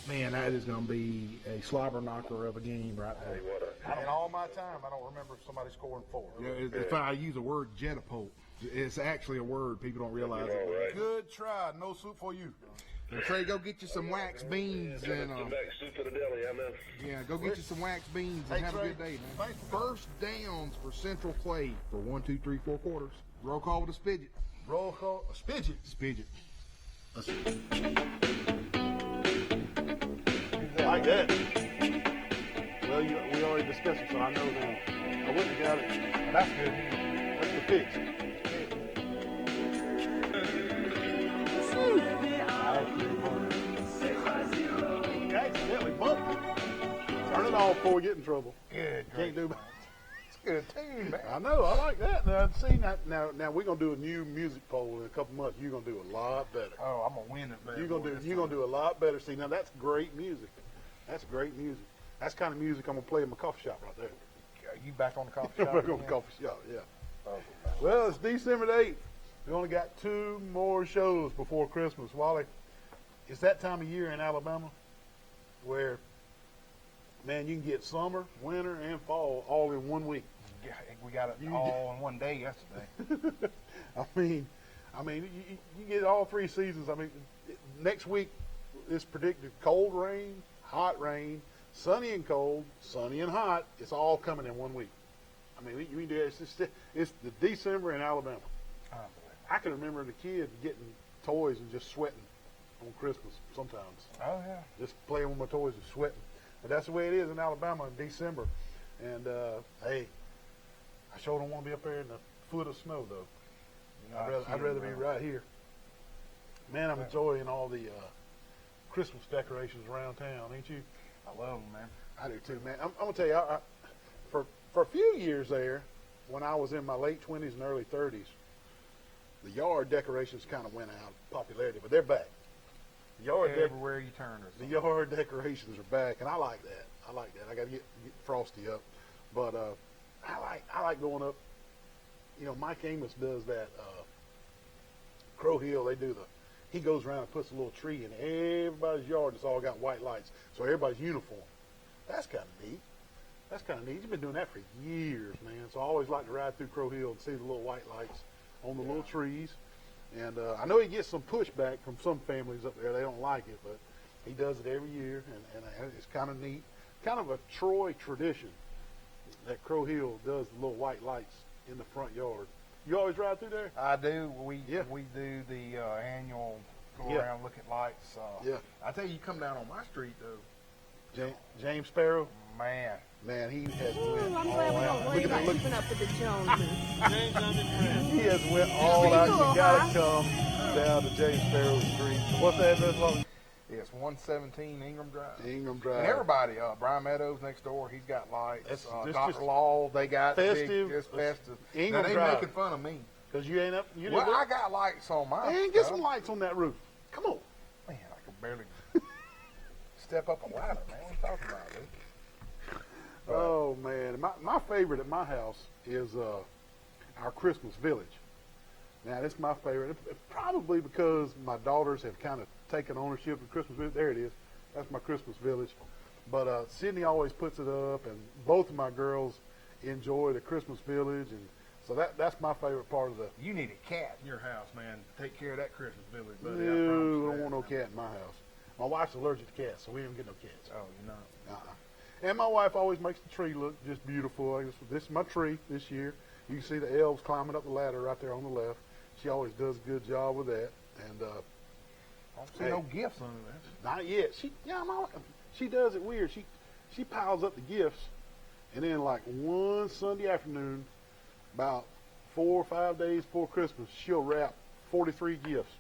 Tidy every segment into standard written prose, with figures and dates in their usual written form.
Man, that is going to be a slobber knocker of a game right there. In all my time, I don't remember somebody scoring 4. Yeah, if I use the word jetapult, it's actually a word. People don't realize it. Right. Good try. No soup for you. And Trey, go get you some wax beans and Come back, soup for the deli, man. yeah, go get you some wax beans and have Trey, a good day, man. thanks for First downs for Central Clay for 1, 2, 3, 4 quarters. Roll call with a spidget. Roll call. A spidget. Spidget. Like that. Well, we already discussed it, so I know now. I wouldn't have got it. But that's good. That's the fix. You accidentally bumped it. Turn it off before we get in trouble. Good. Can't do that. It's a good team, man. I know. I like that. Now, see, now we're gonna do a new music poll in a couple months. You're gonna do a lot better. Oh, I'm gonna win it, man. You're gonna do a lot better. See, now that's great music. That's great music. That's the kind of music I'm gonna play in my coffee shop right there. You back on the coffee shop? Back on the coffee shop, yeah. Well, it's December the 8th. We only got 2 more shows before Christmas. Wally, it's that time of year in Alabama where, man, you can get summer, winter, and fall all in 1 week. Yeah, we got it all in one day yesterday. I mean, you get all 3 seasons. I mean, next week is predicted cold rain, hot rain, sunny and cold, sunny and hot. It's all coming in 1 week. I mean, you can do it. It's the December in Alabama. I can remember the kid getting toys and just sweating on Christmas sometimes. Oh, yeah. Just playing with my toys and sweating. But that's the way it is in Alabama in December. And, hey, I sure don't want to be up there in the foot of snow, though. I'd rather be right here. Man, I'm enjoying all the Christmas decorations around town, ain't you? I love them, man. I do too, man. I'm going to tell you, for a few years there, when I was in my late 20s and early 30s, the yard decorations kind of went out of popularity, but they're back. Everywhere you turn. The yard decorations are back, and I like that. I got to get Frosty up, but I like going up. You know, Mike Amos does that. Crow Hill, he goes around and puts a little tree in everybody's yard. It's all got white lights, so everybody's uniform. That's kind of neat. He's been doing that for years, man. So I always like to ride through Crow Hill and see the little white lights on the little trees. And I know he gets some pushback from some families up there. They don't like it, but he does it every year, and it's kind of neat. Kind of a Troy tradition that Crow Hill does the little white lights in the front yard. You always ride through there? I do. We do the annual go around, look at lights. I tell you, come down on my street, though. James Sparrow? Man, he has I'm glad we don't worry about keeping up with the Joneses. He has went all out. You got to come down to James Sparrow Street. What's that address, Long? It's 117 Ingram Drive. Ingram Drive. And everybody, Brian Meadows next door, he's got lights. Dr. just Law, they got festive. Just festive. Ingram now, they Drive. making fun of me. Because you ain't up. I got lights on mine. Man, get some lights on that roof. Come on. Man, I can barely step up a ladder, man. What are you talking about, dude? Oh, man. My favorite at my house is our Christmas village. Now, that's my favorite. Probably because my daughters have kind of taken ownership of Christmas village. There it is. That's my Christmas village. But Sydney always puts it up, and both of my girls enjoy the Christmas village. And so that's my favorite part of the... You need a cat in your house, man. Take care of that Christmas village, buddy. No, I don't want no cat in my house. My wife's allergic to cats, so we don't get no cats. Oh, you're not? And my wife always makes the tree look just beautiful. This is my tree this year. You can see the elves climbing up the ladder right there on the left. She always does a good job with that. And I don't see no gifts under that. Not yet. She does it weird. She piles up the gifts, and then like one Sunday afternoon, about 4 or 5 days before Christmas, she'll wrap 43 gifts.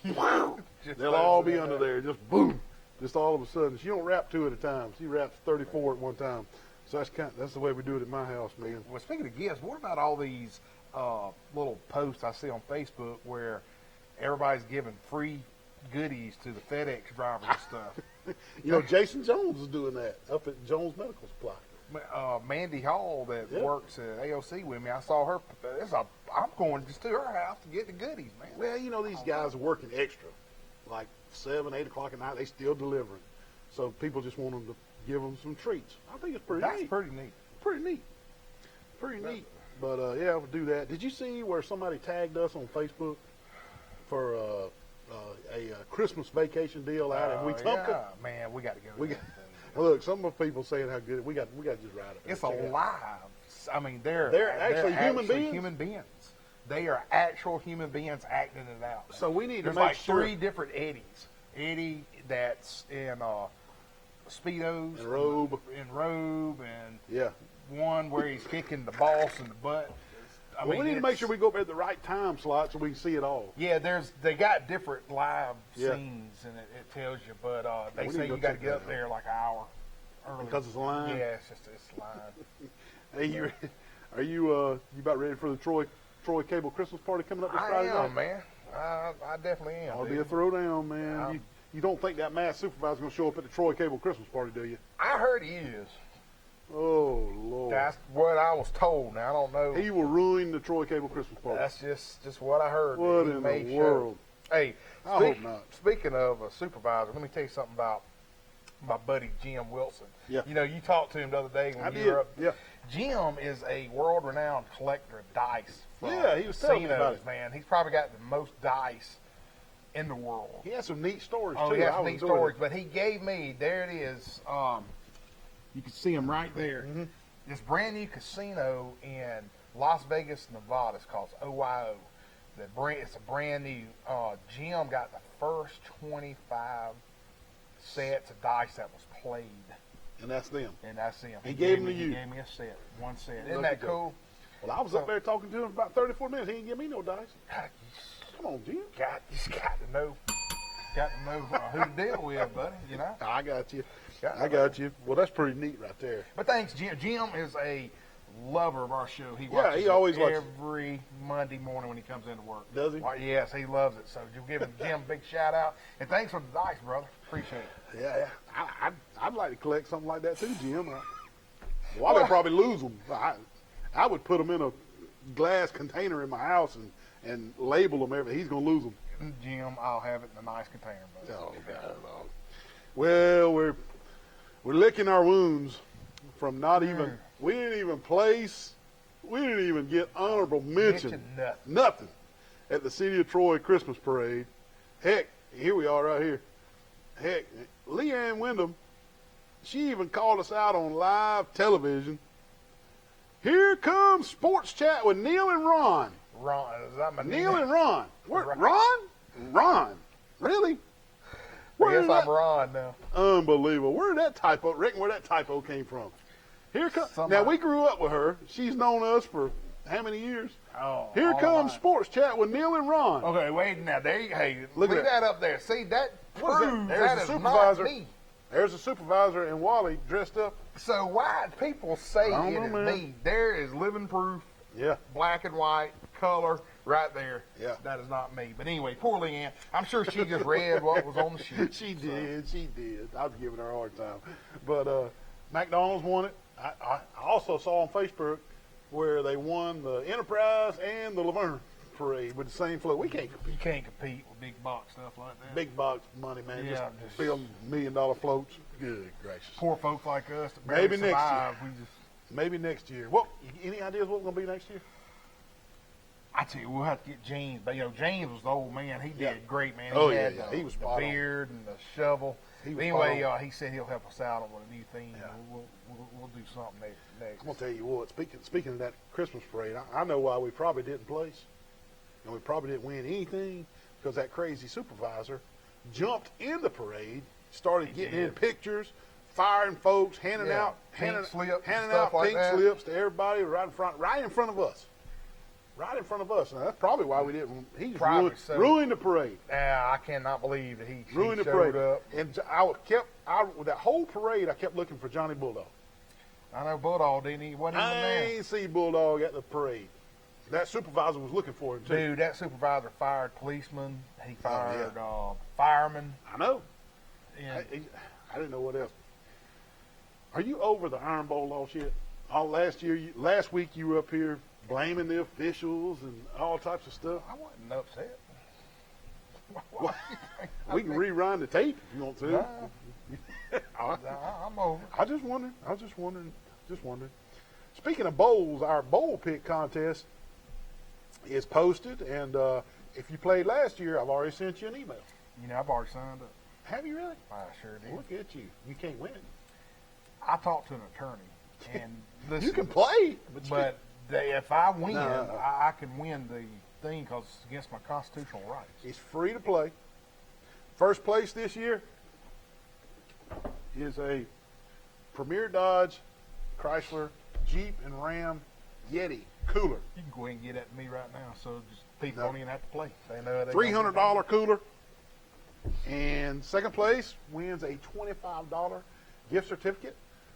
They'll all be under there, just boom. Just all of a sudden. She don't wrap 2 at a time. She wraps 34 at one time. So that's the way we do it at my house, man. Well, speaking of gifts, what about all these little posts I see on Facebook where everybody's giving free goodies to the FedEx drivers and stuff? You know, Jason Jones is doing that up at Jones Medical Supply. Mandy Hall that works at AOC with me, I saw her. I'm going just to her house to get the goodies, man. Well, you know, these guys are working extra, like 7, 8 o'clock at night. They still delivering. So people just want them to give them some treats. I think it's pretty That's neat. pretty neat. Pretty neat. Pretty neat. But yeah, we'll do that. Did you see where somebody tagged us on Facebook for a Christmas vacation deal out in Wetumpka? Yeah, man, we got to go. We to got, that. look, some of the people saying how good we got to just ride it. It's Check it out. alive. I mean, they're actually human beings? Human beings. They are actual human beings acting it out. So we need to There's make like sure. 3 different Eddies. Eddie that's in Speedos. And robe. And Yeah. one where he's kicking the boss in the butt. I Well, mean, we need to make sure we go up at the right time slot so we can see it all. Yeah, they got different live Yeah. scenes, and it tells you. But they we say need to you go got to check get that up out. there like an hour early. Because it's a line? Yeah, it's live. Hey, are you about ready for the Troy Cable Christmas party coming up this I Friday am, night? man. I definitely am. It'll be a dude. throwdown, man. Yeah. You don't think that mass supervisor's going to show up at the Troy Cable Christmas party, do you? I heard he is. Oh, Lord. That's what I was told. Now I don't know. He will ruin the Troy Cable Christmas party. That's just what I heard. What He in made the sure. world? Hey, I hope not. Speaking of a supervisor, let me tell you something about my buddy Jim Wilson. Yeah. You know, you talked to him the other day when I you did. were up. Yeah. Jim is a world-renowned collector of dice. from Yeah, he was telling me about casinos, it. man. He's probably got the most dice in the world. He has some neat stories, Oh, too. he has I some was neat enjoying stories, it. but he gave me, there it is, you can see him right there. Mm-hmm. This brand new casino in Las Vegas, Nevada. It's called OYO. It's a brand new. Jim got the first 25 sets of dice that was played, And that's them. and that's him. He gave them to me, you. He gave me a set, one set. Isn't Look that at that. cool? Well, I was up there talking to him for about 34 minutes. He didn't give me no dice. God, Come on, Jim. you just got to know who to deal with, buddy. You know. I got you. Got I got you. Well, that's pretty neat right there. But thanks, Jim. Jim is a lover of our show. He Yeah, watches he always it watches. every Monday morning when he comes into work. Does he? Well, yes, he loves it. So you give him Jim a big shout out. And thanks for the dice, brother. Appreciate it. Yeah. I'd like to collect something like that too, Jim. Well, I'd probably lose them. I would put them in a glass container in my house and label them. He's going to lose them. Jim, I'll have it in a nice container, brother. Oh, God. No. Well, we're licking our wounds from not even. We didn't even place. We didn't even get honorable mention. Mention Nothing at the City of Troy Christmas Parade. Heck, here we are right here. Heck, Leanne Wyndham, she even called us out on live television. Here comes Sports Chat with Neal and Ron. Ron, is that my Neal name? and Ron. Where, Ron. Ron? Ron. Really? I Where guess did I'm that- Ron now. Unbelievable. Where did that typo, reckon where that typo came from? Here comes, Somebody- now we grew up with her. She's known us for how many years? Oh, Here all comes right. Sports Chat with Neal and Ron. Okay, wait now. There you, hey, Look at leave that. that up there. See, that What is that? proves There's that the is supervisor. not me. There's a supervisor and Wally dressed up. So why people say I don't it know, is man. me? There is living proof, Yeah. black and white, color, right there. Yeah. That is not me. But anyway, poor Leanne. I'm sure she just read what was on the sheet. She did. She did. I was giving her a hard time. But McDonald's won it. I also saw on Facebook where they won the Enterprise and the Laverne Parade with the same float. We can't compete. You can't compete with big box stuff like that. Big box money, man. Yeah, just just- fill $1 million floats. Good gracious. Poor folk like us that barely Maybe next survive. We just, Maybe next year. What? Any ideas what we're going to be next year? I tell you, we'll have to get James. But, you know, James was the old man. He did Yeah. great, man. Oh, he yeah, had yeah. the, He was the spot on. beard and the shovel. He was Anyway, spot he said he'll help us out on a new theme. Yeah. We'll do something next. I'm gonna tell you what. Speaking of that Christmas parade, I know why we probably didn't place, and we probably didn't win anything because that crazy supervisor jumped in the parade, started He getting did. in pictures, firing folks, handing Yeah, out pink slips and handing stuff out like pink that. slips to everybody right in front of us. Right in front of us. Now, that's probably why we didn't. He just Probably ruined, so. ruined the parade. I cannot believe that he Ruined the showed parade. up. And with that whole parade, I kept looking for Johnny Bulldog. I know Bulldog didn't. He wasn't even I there. ain't see Bulldog at the parade. That supervisor was looking for him too. Dude, that supervisor fired policemen. He fired firemen. I know. And I didn't know what else. Are you over the Iron Bowl loss yet? Last week you were up here blaming the officials and all types of stuff. I wasn't upset. We can rewind the tape if you want to. No. I'm over. I just wondering. Just wondering. Speaking of bowls, our bowl pick contest is posted, and if you played last year, I've already sent you an email. You know, I've already signed up. Have you really? I sure did. Look at you. You can't win. I talked to an attorney, and listen, You can play, but if I win, No. I can win the thing because it's against my constitutional rights. it's free to play. First place this year is a Premier Dodge, Chrysler, Jeep, and Ram Yeti cooler. You can go ahead and get at me right now, so just people No. don't even have to play. They know they $300 cooler. And second place wins a $25 gift certificate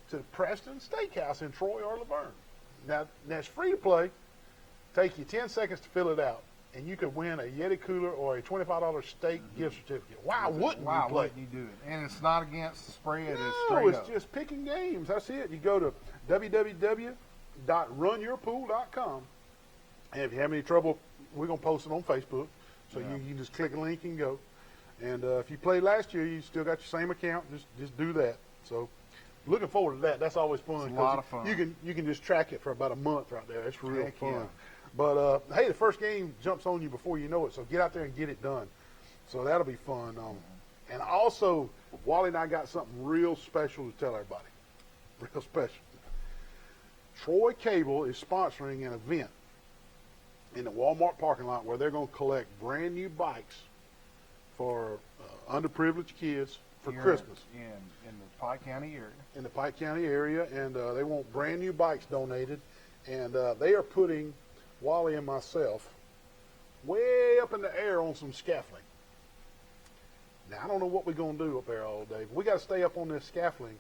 to the Preston Steakhouse in Troy or Laverne. Now, that's free to play. Take you 10 seconds to fill it out, and you could win a Yeti cooler or a $25 steak gift certificate. Why wouldn't Why you play? wouldn't you do it? And it's not against the spread. It's No, straight it's up. just picking games. That's it. You go to www.runyourpool.com, and if you have any trouble, we're going to post it on Facebook, so Yeah. you can just click a link and go. And if you played last year, you still got your same account. Just do that. So looking forward to that. That's always fun. It's a 'cause lot of fun. You can just track it for about a month right there. It's real Heck fun. yeah. But hey, the first game jumps on you before you know it. So get out there and get it done. So that'll be fun. And also, Wally and I got something real special to tell everybody. Real special. Troy Cable is sponsoring an event in the Walmart parking lot where they're going to collect brand new bikes for underprivileged kids for Here Christmas in the Pike County area. in the Pike County area, and they want brand new bikes donated, and they are putting Wally and myself way up in the air on some scaffolding. Now, I don't know what we're going to do up there all day, but we got to stay up on this scaffolding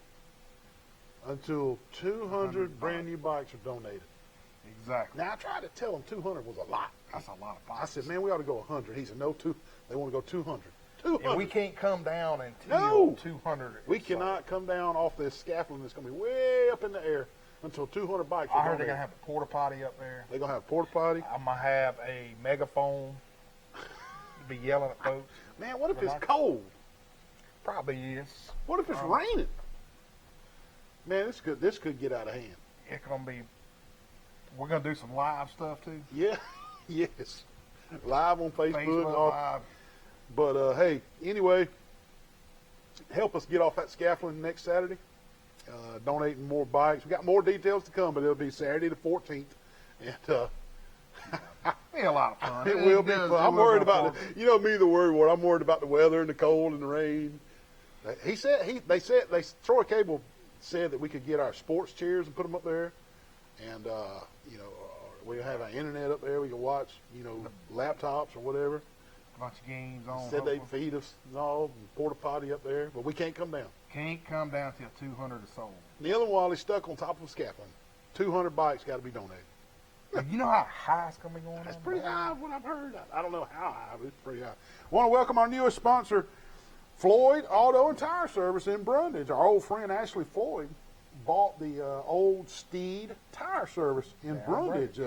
until 200 brand new bikes are donated. Exactly. Now, I tried to tell them 200 was a lot. That's a lot of I bikes. said, man, we ought to go 100. He said, no, they want to go 200. 200. And we can't come down until No. 200. We cannot come down off this scaffolding that's going to be way up in the air until 200 bikes I are heard they're donated. going to have a porta potty up there. They're going to have a porta potty. I'm going to have a megaphone to be yelling at folks. Man, what if it's Right. cold? Probably is. What if it's raining? Man, this could get out of hand. It's going to be, we're going to do some live stuff too. Yeah, yes. Live on Facebook. and Facebook all. Live. But, hey, anyway, help us get off that scaffolding next Saturday. Donating more bikes. We got more details to come, but it'll be Saturday the 14th. And Be a lot of fun. it will be does- fun. it I'm will worried go about forward. the, you know me, the worry word. I'm worried about the weather and the cold and the rain. Troy Cable said that we could get our sports chairs and put them up there, and we'll have our internet up there. We can watch, laptops or whatever. Bunch of games on. Said they'd hopefully. feed us and all, and porta potty up there, but we can't come down. Can't come down till 200 is sold. Neal and Wally stuck on top of scaffolding. 200 bikes got to be donated. You know how high it's going to be going That's on? pretty high, what I've heard. I don't know how high, but it's pretty high. I want to welcome our newest sponsor, Floyd Auto and Tire Service in Brundage. Our old friend Ashley Floyd bought the old Steed Tire Service in Yeah, Brundage.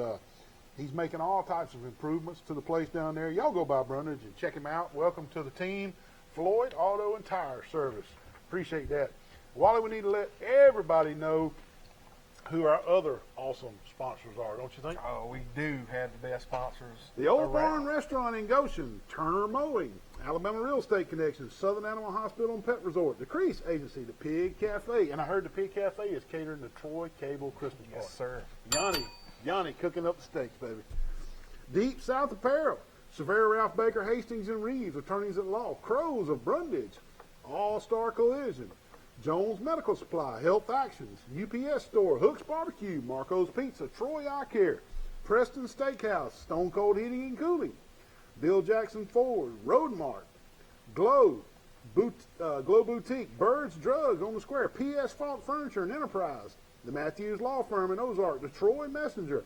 He's making all types of improvements to the place down there. Y'all go by Brundage and check him out. Welcome to the team, Floyd Auto and Tire Service. Appreciate that. Wally, we need to let everybody know who our other awesome sponsors are, don't you think? Oh, we do have the best sponsors. The Old around. Barn Restaurant in Goshen, Turner Mowing, Alabama Real Estate Connections, Southern Animal Hospital and Pet Resort, the Crease Agency, the Pig Cafe, and I heard the Pig Cafe is catering the Troy Cable Christmas party. Yes, sir. Yanni cooking up the steaks, baby. Deep South Apparel, Severe Ralph Baker, Hastings and Reeves, attorneys at law, Crows of Brundage, All-Star Collision, Jones Medical Supply, Health Actions, UPS Store, Hooks Barbecue, Marco's Pizza, Troy Eye Care, Preston Steakhouse, Stone Cold Heating and Cooling, Bill Jackson Ford, Roadmark, Glow Boutique, Birds Drugs on the Square, P.S. Falk Furniture and Enterprise, the Matthews Law Firm in Ozark, the Troy Messenger,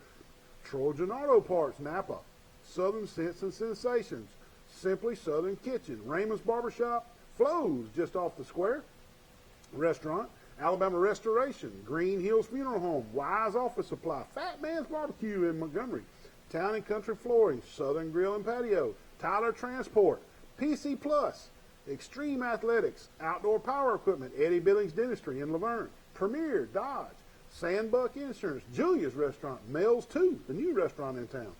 Trojan Auto Parts, Napa, Southern Scents and Sensations, Simply Southern Kitchen, Raymond's Barbershop, Flows just off the square, Restaurant, Alabama Restoration, Green Hills Funeral Home, Wise Office Supply, Fat Man's Barbecue in Montgomery, Town and Country Flooring, Southern Grill and Patio, Tyler Transport, PC Plus, Extreme Athletics, Outdoor Power Equipment, Eddie Billings Dentistry in Laverne, Premier Dodge, Sandbuck Insurance, Julia's Restaurant, Mel's 2, the new restaurant in town,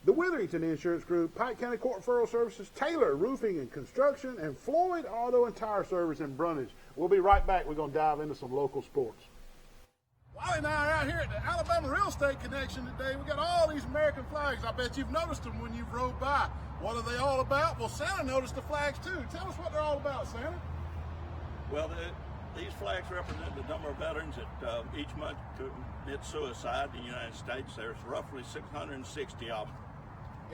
the Witherington Insurance Group, Pike County Court Referral Services, Taylor Roofing and Construction, and Floyd Auto and Tire Service in Brundage. We'll be right back. We're going to dive into some local sports. Wally and I are out here at the Alabama Real Estate Connection today. We got all these American flags. I bet you've noticed them when you've rode by. What are they all about? Well, Santa noticed the flags too. Tell us what they're all about, Santa. Well, these flags represent the number of veterans that each month commit suicide in the United States. There's roughly 660 of them.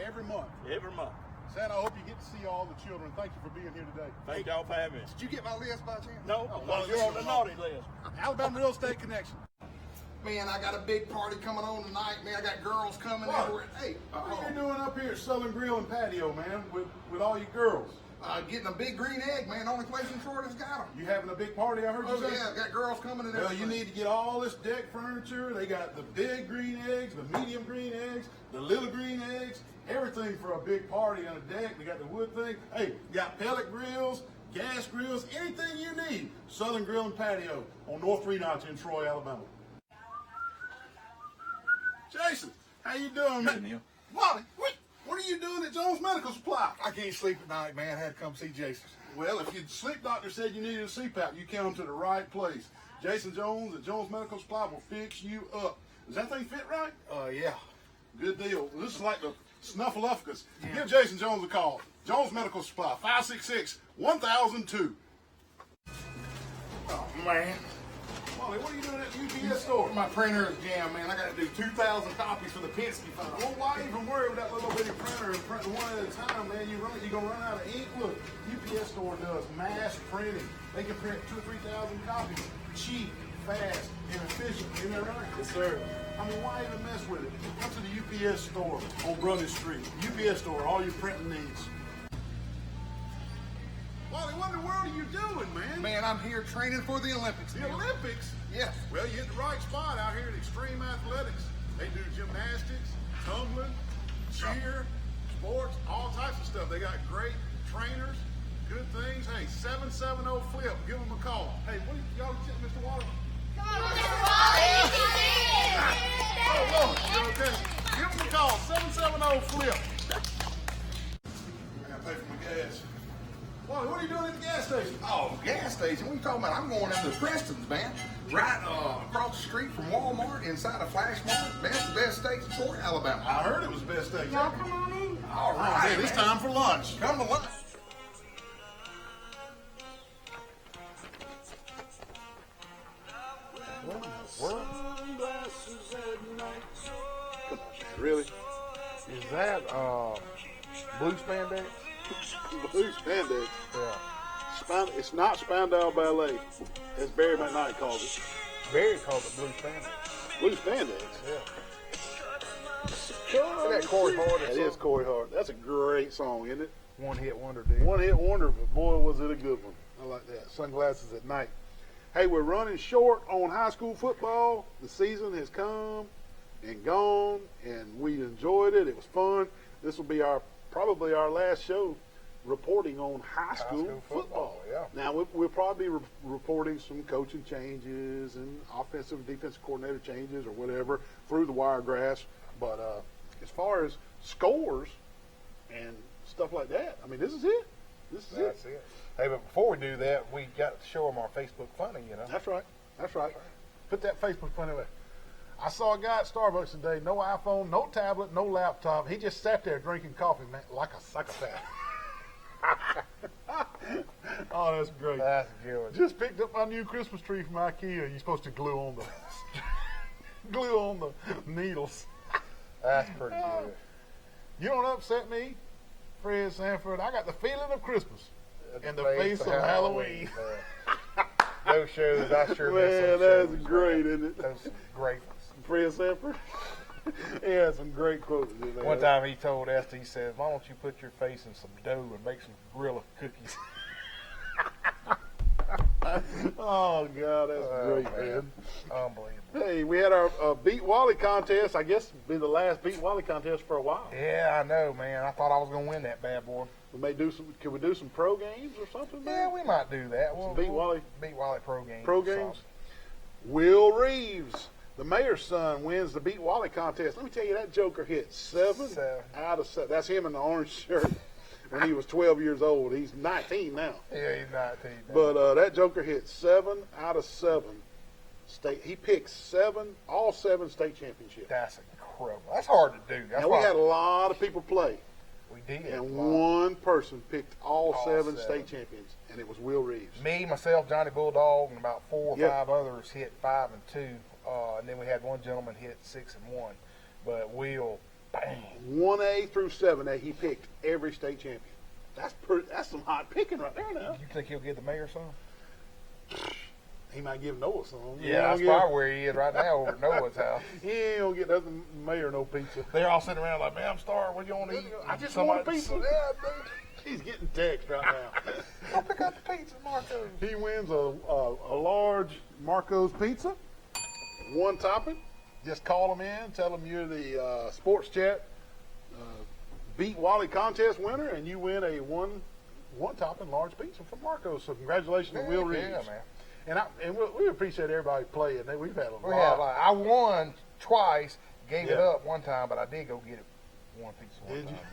Every month. Every month. Santa, I hope you get to see all the children. Thank you for being here today. Thank y'all for having me. Did you get my list by chance? No, Oh, well, you're on the naughty list. Alabama Real Estate Connection. Man, I got a big party coming on tonight, man. I got girls coming over. Hey, What are you doing up here at Southern Grill and Patio, man, with all your girls? getting a big green egg, man. Only place in Florida's got them. You having a big party, I heard you Oh, say? yeah, got girls coming and Well, everything. you need to get all this deck furniture. They got the big green eggs, the medium green eggs, the little green eggs, everything for a big party on a deck. They got the wood thing. Hey, you got pellet grills, gas grills, anything you need. Southern Grill and Patio on North 3 Notch in Troy, Alabama. Jason, how you doing, man? Neal. Wally, what are you doing at Jones Medical Supply? I can't sleep at night, man. I had to come see Jason. Well, if your sleep doctor said you needed a CPAP, you came to the right place. Jason Jones at Jones Medical Supply will fix you up. Does that thing fit right? Yeah. Good deal. This is like the Snuffleupagus. Give Jason Jones a call. Jones Medical Supply, 566-1002. Oh, man. Wally, what are you doing at the UPS store? My printer is jammed, man. I got to do 2,000 copies for the Penske file. Well, why even worry with that little bitty printer and print one at a time, man? You're going to run out of ink. Look, UPS store does mass printing. They can print 2,000 or 3,000 copies. Cheap, fast, and efficient. Isn't that right? Yes, sir. I mean, why even mess with it? Come to the UPS store on Brundage Street. UPS store, all your printing needs. Wally, what in the world are you doing, man? Man, I'm here training for the Olympics. The Olympics? Yeah. Well, you're in the right spot out here at Extreme Athletics. They do gymnastics, tumbling, cheer, sports, all types of stuff. They got great trainers, good things. Hey, 770-FLIP. Give them a call. Hey, what do y'all think, Mr. Water? Come on, Mr. Wally! Oh, Lord, you okay? Give them a call, 770-FLIP. I gotta pay for my gas. Wally, what are you doing at the gas station? Oh, gas station? What are you talking about? I'm going down to Preston's, man. Right across the street from Walmart, inside of Flash Mart. Man, it's the best steak in Fort Alabama. I heard it was the best steak. Y'all come on in. All right, Man, it's time for lunch. Come to lunch. Really? Is that blue spandex? Blue spandex. Yeah. It's not Spandau Ballet, as Barry McKnight calls it. Barry called it blue spandex. Blue spandex. Yeah. Isn't that Corey Hart? That is Corey Hart. That's a great song, isn't it? One hit wonder, dude. One hit wonder, but boy, was it a good one. I like that. Sunglasses at night. Hey, we're running short on high school football. The season has come and gone, and we enjoyed it. It was fun. This will be probably our last show reporting on high school football. Yeah. Now, we'll probably be reporting some coaching changes and offensive and defensive coordinator changes or whatever through the wiregrass. But as far as scores and stuff like that, I mean, this is it. That's it. Hey, but before we do that, we got to show them our Facebook funny, you know. That's right. That's right. Put that Facebook funny away. I saw a guy at Starbucks today, no iPhone, no tablet, no laptop. He just sat there drinking coffee, man, like a psychopath. Oh, that's great. That's good. Just picked up my new Christmas tree from IKEA. You're supposed to glue on the needles. That's pretty good. You don't upset me, Fred Sanford. I got the feeling of Christmas in the face of Halloween. Those shows, I sure miss Man, those that's shows, great, man. isn't it? Those great ones. Fred Sanford. He had some great quotes in there. One time he told Esther, he said, why don't you put your face in some dough and make some gorilla cookies? Oh, God, that's great, man. Unbelievable. Hey, we had our Beat Wally contest. I guess it'll be the last Beat Wally contest for a while. Yeah, I know, man. I thought I was going to win that bad boy. We may do some. Can we do some pro games or something? Yeah, Man? we might do that. We'll Beat Wally. Beat Wally pro games. Pro or games. something. Will Reeves, the mayor's son, wins the Beat Wally contest. Let me tell you, that joker hit 7 out of 7. That's him in the orange shirt when he was 12 years old. He's 19 now. Yeah, he's 19. now. But that joker hit 7 out of 7 state. He picked all 7 state championships. That's incredible. That's hard to do. That's And we why had a lot of people play. we did. And Wow. one person picked all 7 7. state champions, and it was Will Reeves. Me, myself, Johnny Bulldog, and about 4 or Yep. 5 others hit 5 and 2. And then we had one gentleman hit 6 and 1. But Will, bang. 1A through 7A, he picked every state champion. That's some hot picking right there now. You think he'll get the mayor some? He might give Noah some. Yeah, that's probably where he is right now over at Noah's house. He ain't gonna get nothing mayor no pizza. They're all sitting around like, man, I'm starving. What do you want to eat? I just Somebody- want a pizza. Yeah, dude. He's getting text right now. Go pick up the pizza, Marco. He wins a large Marco's pizza, 1 topping. Just call him in, tell him you're the Sports Chat Beat Wally contest winner, and you win a one topping large pizza from Marco's. So congratulations to Will Reeves. Yeah, man. And we appreciate everybody playing. We've had a We had, lot. I won twice, gave it Yeah. up one time, but I did go get it one pizza one Did you? time.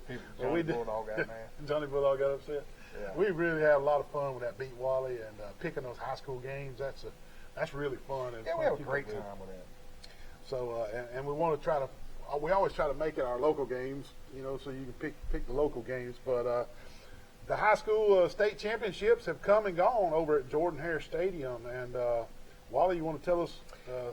People, Well, Johnny we did. Bulldog got mad. Johnny Bulldog got upset. Yeah. We really had a lot of fun with that Beat Wally and picking those high school games. That's really fun. And Yeah, fun we to have a keep great up with. time with that. So and we want to try to. We always try to make it our local games, so you can pick the local games. But the high school state championships have come and gone over at Jordan Hare Stadium. And Wally, you want to tell us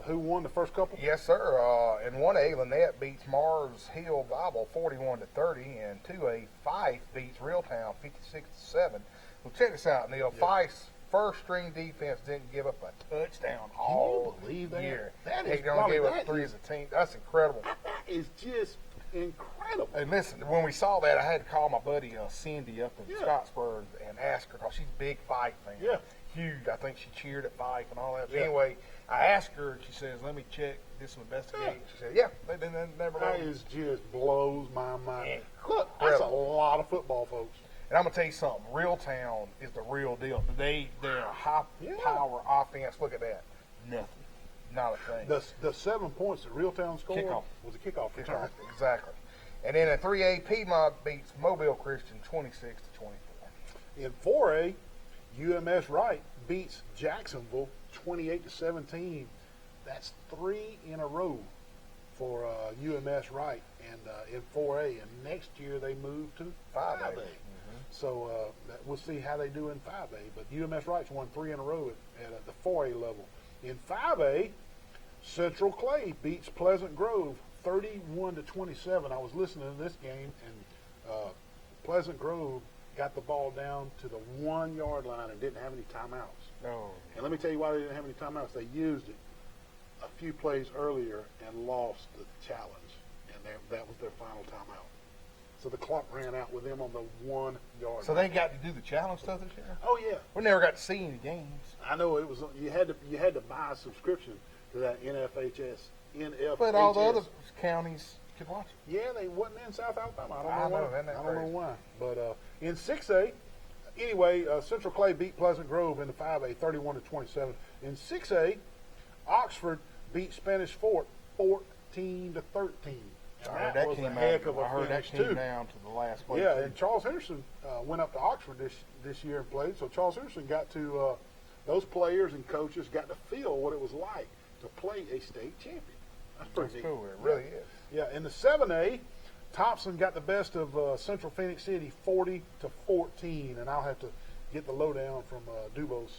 who won the first couple? Yes, sir. In 1A, Lynette beats Mars Hill Bible 41-30, and 2A, Fife beats Reeltown 56-7. Well, check this out, Neil. Yeah. Fife's first string defense didn't give up a touchdown all believe that? year. That They is only probably- gave up that 3 is- as a team. That's incredible. That is just incredible. And listen, when we saw that, I had to call my buddy Cindy up in Yeah. Scottsburg and ask her, because she's a big Fife fan. Yeah. Huge. I think she cheered at Fife and all that. But Yeah. anyway, I asked her, and she says, let me check, do some investigating. She said, yeah, they never That know. is just blows my mind. Yeah. Look, that's a lot of football, folks. And I'm going to tell you something. Reeltown is the real deal. They're a high-power offense. Look at that. Nothing. Not a thing. The 7 points that Reeltown scored Kickoff. was a kickoff return. Exactly. And then in 3A, Piedmont beats Mobile Christian 26-24. In 4A, UMS Wright beats Jacksonville 28-17. That's 3 in a row for UMS Wright and in 4A. And next year they move to 5A. So we'll see how they do in 5A. But UMS Wright's won 3 in a row at the 4A level. In 5A, Central Clay beats Pleasant Grove 31-27. I was listening to this game, and Pleasant Grove got the ball down to the 1 yard line and didn't have any timeouts. No. And let me tell you why they didn't have any timeouts. They used it a few plays earlier and lost the challenge, and that was their final timeout. So the clock ran out with them on the 1 yard So line. they got to do the challenge stuff this year? Oh yeah, We never got to see any games. I know it was. You had to buy a subscription to that NFHS. But all the other counties could watch it. Yeah, they wasn't in South Alabama. I I don't know know, why. isn't that I don't know crazy? why. But in 6A, anyway, Central Clay beat Pleasant Grove in the 5A 31-27. In 6A, Oxford beat Spanish Fort 14-13. And I heard that was a heck of a I heard that finish came too. down to the last play. Yeah, too. and Charles Henderson went up to Oxford this year and played. So Charles Henderson got to those players and coaches got to feel what it was like to play a state champion. That's pretty That's neat. cool. It really is. Yeah, in the 7A, Thompson got the best of Central Phoenix City 40-14, and I'll have to get the lowdown from Dubos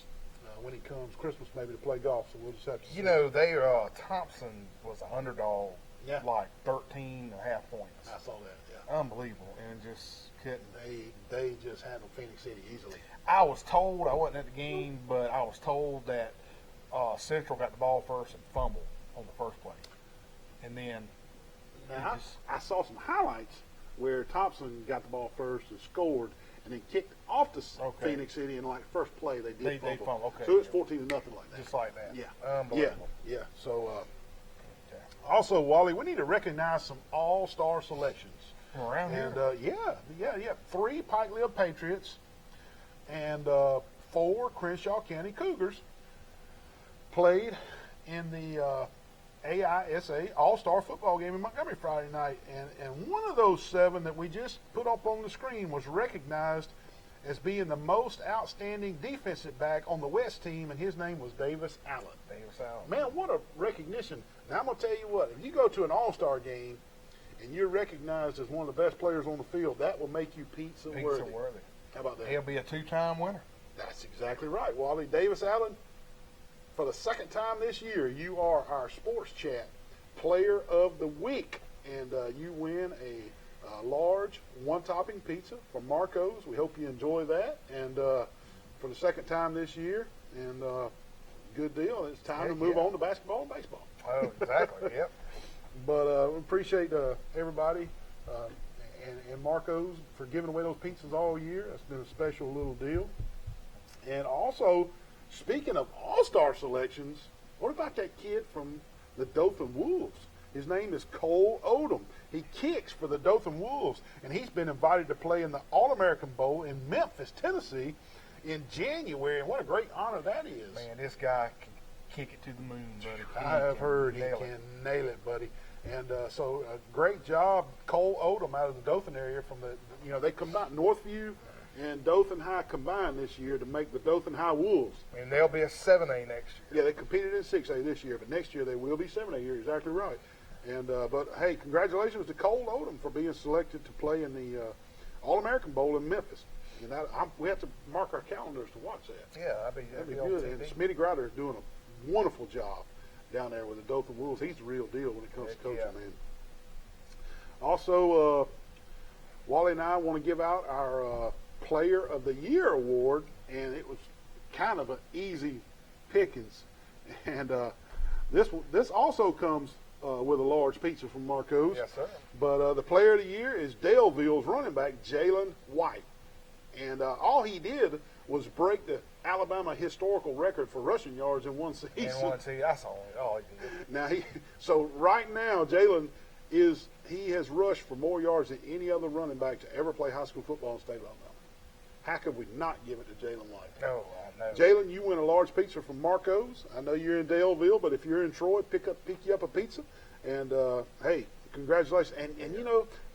when he comes Christmas maybe to play golf. So we'll just have to see. You know, Thompson was an underdog, Yeah. like 13.5 points. I saw that. Yeah, Unbelievable, and just couldn't. they just handled Phoenix City easily. I was told, I wasn't at the game, but I was told that Central got the ball first and fumbled on the first play, and then Now just- I saw some highlights where Thompson got the ball first and scored, and then kicked off to Okay. Phoenix City, and like first play they did They fumble. fumbled, okay. So it's 14-0 like that. just like that. Yeah. Unbelievable. Yeah. So Okay. also, Wally, we need to recognize some all-star selections Around And here. yeah. 3 Pikeville Patriots and 4 Crenshaw County Cougars played in the AISA All-Star football game in Montgomery Friday night. And one of those 7 that we just put up on the screen was recognized as being the most outstanding defensive back on the West team, and his name was Davis Allen. Davis Allen. Man, what a recognition. Now, I'm going to tell you what, if you go to an All-Star game and you're recognized as one of the best players on the field, that will make you pizza worthy. How about that? He'll be a 2-time winner. That's exactly right, Wally. Davis Allen, for the 2nd time this year, you are our Sports Chat Player of the Week, and you win a large 1-topping pizza from Marco's. We hope you enjoy that, and for the 2nd time this year, and good deal. It's time to move on to basketball and baseball. Oh, exactly. Yep. But we appreciate everybody and Marco's for giving away those pizzas all year. That's been a special little deal. And also, speaking of all-star selections, what about that kid from the Dothan Wolves? His name is Cole Odom. He kicks for the Dothan Wolves, and he's been invited to play in the All-American Bowl in Memphis, Tennessee in January. And what a great honor that is. Man, this guy can kick it to the moon, buddy. I have heard he can nail it, buddy. And so great job, Cole Odom out of the Dothan area. From they combined Northview and Dothan High combined this year to make the Dothan High Wolves. And they'll be a 7A next year. Yeah, they competed in 6A this year, but next year they will be 7A. You're exactly right. And but hey, congratulations to Cole Odom for being selected to play in the All-American Bowl in Memphis. And we have to mark our calendars to watch that. Yeah, that'd be good. And Smitty Grider is doing a wonderful job down there with the Dothan Wolves. He's the real deal when it comes to coaching, man. Also, Wally and I want to give out our Player of the Year award, and it was kind of an easy pickings. And this also comes with a large pizza from Marco's. Yes, sir. But the Player of the Year is Daleville's running back, Jalen White. And all he did was break the Alabama historical record for rushing yards in one season. That's all he did. Now so right now Jalen has rushed for more yards than any other running back to ever play high school football in the state of Alabama. How could we not give it to Jalen White? No, I know. Jalen, you win a large pizza from Marco's. I know you're in Daleville, but if you're in Troy, pick you up a pizza. And hey, congratulations. And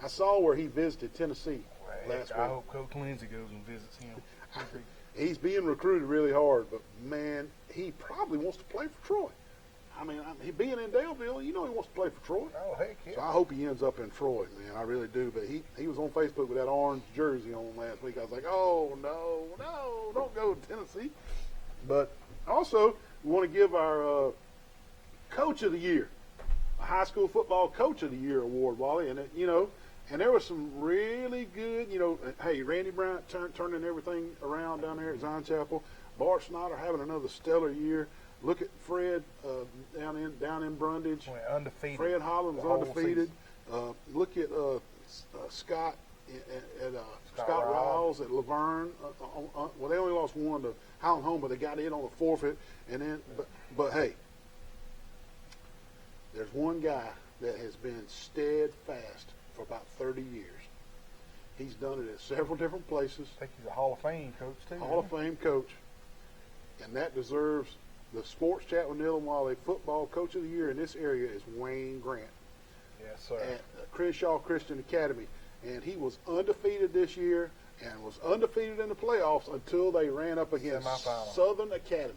I saw where he visited Tennessee last week. I hope Coach Lindsey goes and visits him. He's being recruited really hard, but man, he probably wants to play for Troy. I mean, he being in Daleville, he wants to play for Troy. Oh, heck yeah. So I hope he ends up in Troy, man. I really do. But he was on Facebook with that orange jersey on last week. I was like, oh, no, don't go to Tennessee. But also, we want to give our Coach of the Year, a high school football Coach of the Year award, Wally. And, and there was some really good, hey, Randy Bryant turning everything around down there at Zion Chapel. Bart Snyder having another stellar year. Look at Fred down in Brundage. Undefeated. Fred Hollins undefeated. Look at Scott Scott Riles at Laverne. Well, they only lost one to Highland Home, but they got in on a forfeit. And then, but hey, there's one guy that has been steadfast for about 30 years. He's done it at several different places. I think he's a Hall of Fame coach, too. Hall of Fame coach. And that deserves the Sports Chat with Neal Wally football coach of the year in this area is Wayne Grant. Yes, sir. At Crenshaw Christian Academy. And he was undefeated this year and was undefeated in the playoffs until they ran up against Southern Academy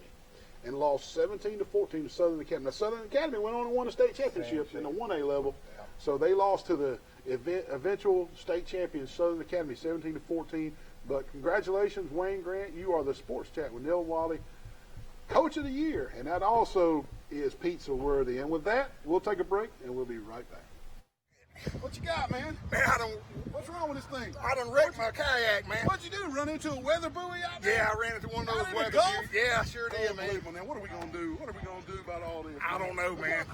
and lost 17-14 to Southern Academy. Now, Southern Academy went on and won a state championship in the 1A level. Yeah. So they lost to the eventual state champion Southern Academy 17-14. But congratulations, Wayne Grant. You are the Sports Chat with Neal Wally Coach of the Year. And that also is pizza worthy. And with that, we'll take a break and we'll be right back. What you got, man? Man, What's wrong with this thing? I done wrecked my kayak, man. What'd you do? Run into a weather buoy out there? Yeah, I ran into one of those weather buoys. Yeah, I sure did, man. Now, what are we gonna do? What are we gonna do about all this? I don't know, man.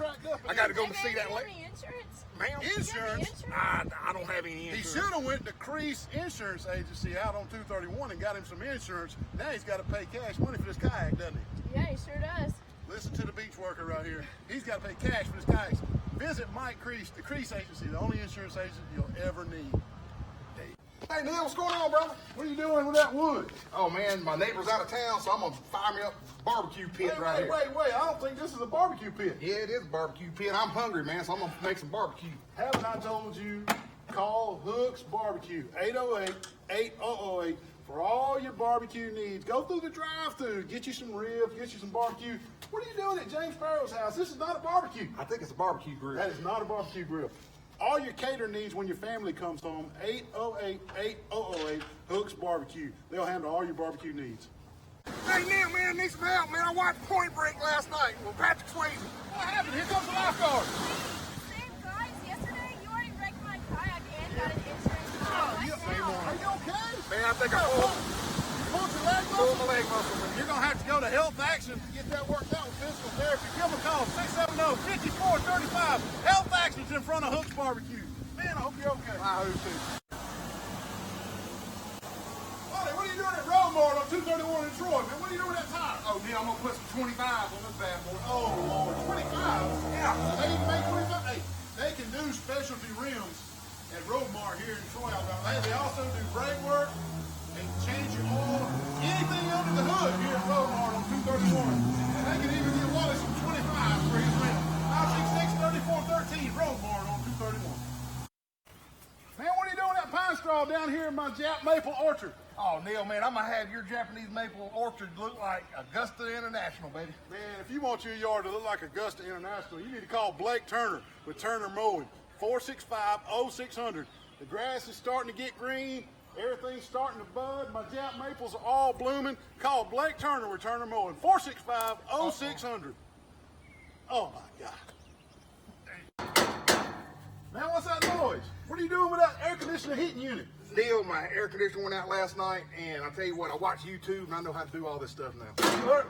I got to go see that lady. Insurance? Ma'am? Insurance? I don't have any insurance. He should have went to Crease Insurance Agency out on 231 and got him some insurance. Now he's got to pay cash money for this kayak, doesn't he? Yeah, he sure does. Listen to the beach worker right here. He's got to pay cash for this kayak. Visit Mike Crease, the Crease Agency, the only insurance agent you'll ever need. Hey, Neal, what's going on, brother? What are you doing with that wood? Oh man, my neighbor's out of town, so I'm gonna fire me up a barbecue pit right here. Wait. I don't think this is a barbecue pit. Yeah, it is a barbecue pit. I'm hungry, man, so I'm gonna make some barbecue. Haven't I told you, call Hooks Barbecue, 808-8008 for all your barbecue needs. Go through the drive-thru, get you some ribs, get you some barbecue. What are you doing at James Sparrow's house? This is not a barbecue. I think it's a barbecue grill. That is not a barbecue grill. All your catering needs when your family comes home, 808-8008 Hooks Barbecue. They'll handle all your barbecue needs. Hey, Neal, man, I need some help, man. I watched Point Break last night with Patrick Swayze. What happened? Here comes the lifeguard. Same guys, yesterday you already wrecked my kayak and got an insurance Are you okay? Man, I think I pulled Pulled your leg my muscle? leg muscle. You're going to have to go to Health Action to get that worked out with physical therapy. Give them a call, 670-5435. Health Action's in front of Hooks Barbecue. Man, I hope you're okay. I hope too. Wally, what are you doing at Roadmart on 231 in Troy, man? What are you doing at that time? Oh, Neal, I'm gonna put some 25s on this bad boy. Oh, Lord, 25? Yeah. They even make 25? Hey, they can do specialty rims at Roadmart here in Troy, Alabama. Hey, they also do brake work and change your oil, anything under the hood here at Roadmart on 231. And they can even get Wally some 25s for his rim. 566-3413, Roadmart on 231. Man, what are you doing at Pine Straw down here in my Jap Maple Orchard? Oh, Neal, man, I'm gonna have your Japanese maple orchard look like Augusta International, baby. Man, if you want your yard to look like Augusta International, you need to call Blake Turner with Turner Mowing, 465-0600. The grass is starting to get green. Everything's starting to bud. My Jap maples are all blooming. Call Blake Turner with Turner Mowing, 465-0600. Oh, my God. Man, what's that noise? What are you doing with that air conditioner heating unit? Neal, my air conditioner went out last night, and I tell you what, I watch YouTube, and I know how to do all this stuff now.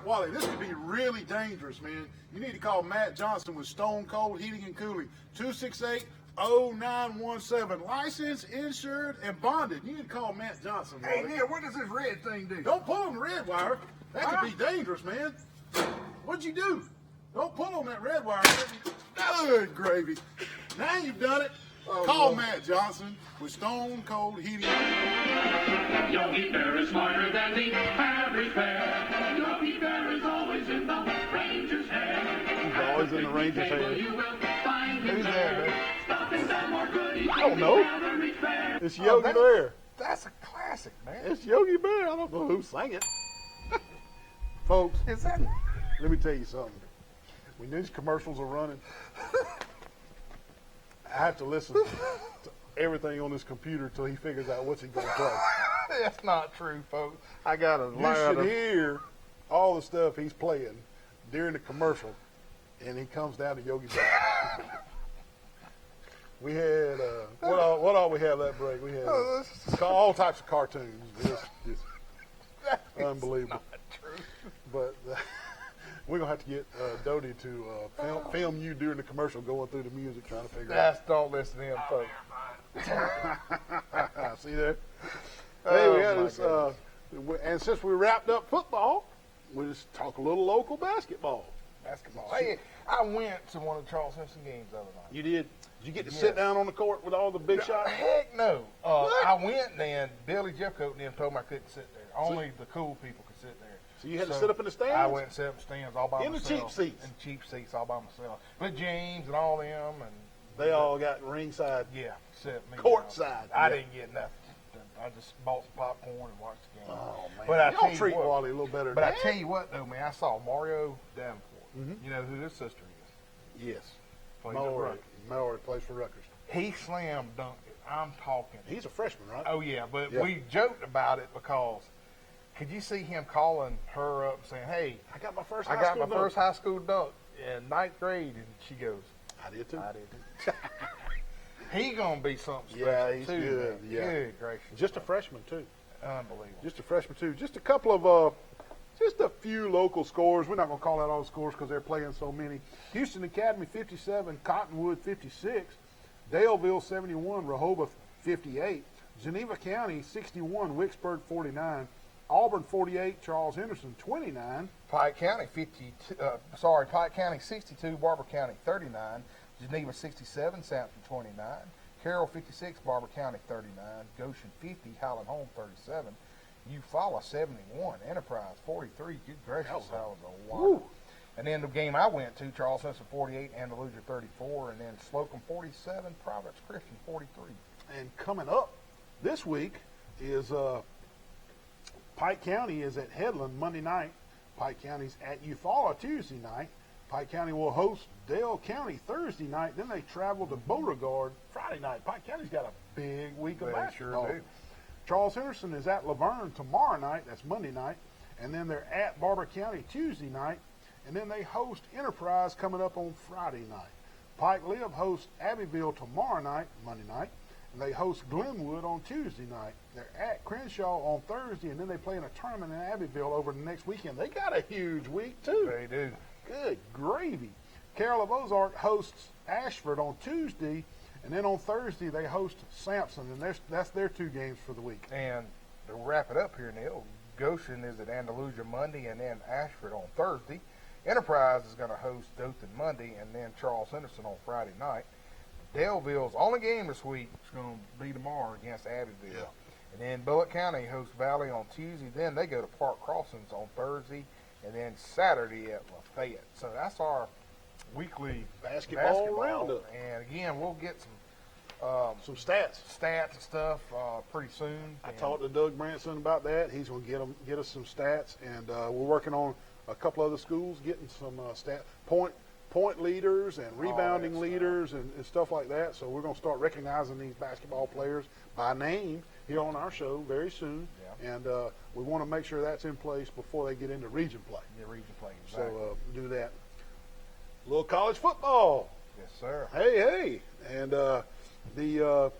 Wally, this could be really dangerous, man. You need to call Matt Johnson with Stone Cold Heating and Cooling, 268-0917. Licensed, insured, and bonded. You need to call Matt Johnson, Wally. Hey, Neal, what does this red thing do? Don't pull on the red wire. That could be dangerous, man. What'd you do? Don't pull on that red wire. Good gravy. Now you've done it. Call Matt Johnson with Stone Cold Heating. Yogi Bear is smarter than the average bear. Yogi Bear is always in the Ranger's hair. He's always in the Ranger's hair. You will find Who's there, man? Stop and sell more goodies. I don't know. It's Yogi Bear. That's a classic, man. It's Yogi Bear. I don't know who sang it. Folks, Is that? let me tell you something. When these commercials are running, I have to listen to everything on this computer until he figures out what's he going to play. That's not true, folks. I got a You should hear all the stuff he's playing during the commercial, and he comes down to Yogi Bear. We had, what all we have that break? We had all types of cartoons. Just unbelievable. Not true. But we're going to have to get Dodie to film you during the commercial going through the music trying to figure out. Don't listen to him, folks. See there? Oh, Hey, we had my this, and since we wrapped up football, we just talk a little local basketball. Basketball. Hey, I went to one of the Charles Simpson games the other night. You did? Did you get to Yes. sit down on the court with all the big shots? Heck no. I went then. Billy Jeffcoat and them told me I couldn't sit there. Only the cool people could sit there. So you had to sit up in the stands? I went and sat up in the stands all by In the myself. cheap seats? In cheap seats all by myself. With James and all them. And They all got ringside. yeah, except me. Courtside, I yeah. didn't get nothing. I just bought some popcorn and watched the game. Oh, man. But I Y'all tell you treat what- Wally a little better But than I that. tell you what, though, man, I saw Mario Davenport. Mm-hmm. You know who his sister is? Yes. Plays at Mallory. Rutgers. Mallory plays for Rutgers. He slam dunked it. I'm talking. He's a freshman, right? Oh yeah, but Yeah. we joked about it because could you see him calling her up saying, "Hey, I got my first I got my first high school dunk in 9th grade," and she goes, I did too. "I did too." He gonna be something special Yeah, he's too. good, Man. yeah. Good gracious, Just a freshman, too. unbelievable. Just a freshman, too. Just a couple of, just a few local scores. We're not going to call out all the scores because they're playing so many. Houston Academy 57, Cottonwood 56, Daleville 71, Rehoboth 58, Geneva County 61, Wicksburg 49, Auburn 48, Charles Henderson 29, Pike County 62. Pike County 62, Barber County 39, Geneva 67, Sampson 29. Carroll 56, Barber County 39. Goshen 50, Highland Home 37. Eufaula 71, Enterprise 43. Good gracious, that was a lot. Woo. And then the game I went to, Charles Hudson 48, Andalusia 34, and then Slocum 47, Providence Christian 43. And coming up this week is Pike County is at Headland Monday night. Pike County's at Eufaula Tuesday night. Pike County will host Dale County Thursday night. Then they travel to Beauregard Friday night. Pike County's got a big week of They basketball. sure do. Charles Henderson is at Laverne tomorrow night. That's Monday night. And then they're at Barber County Tuesday night. And then they host Enterprise coming up on Friday night. Pike Lib hosts Abbeville tomorrow night, Monday night. And they host Glenwood on Tuesday night. They're at Crenshaw on Thursday. And then they play in a tournament in Abbeville over the next weekend. They got a huge week, too. They do. Good gravy. Carroll of Ozark hosts Ashford on Tuesday, and then on Thursday they host Sampson, and that's their 2 games for the week. And to wrap it up here, Neal, Goshen is at Andalusia Monday and then Ashford on Thursday. Enterprise is going to host Dothan Monday and then Charles Henderson on Friday night. Daleville's only game this week is going to be tomorrow against Abbeville. Yeah. And then Bullitt County hosts Valley on Tuesday. Then they go to Park Crossings on Thursday. And then Saturday at Lafayette. So that's our weekly Basketball roundup. And again, we'll get some Stats. stats and stuff pretty soon. I talked to Doug Branson about that. He's going to get us some stats, and we're working on a couple other schools getting some point leaders and rebounding leaders and stuff like that. So we're going to start recognizing these basketball players by name here on our show very soon. Yeah. And we want to make sure that's in place before they get into region play. Yeah, region play. Exactly. So do that. A little college football. Yes, sir. Hey, and the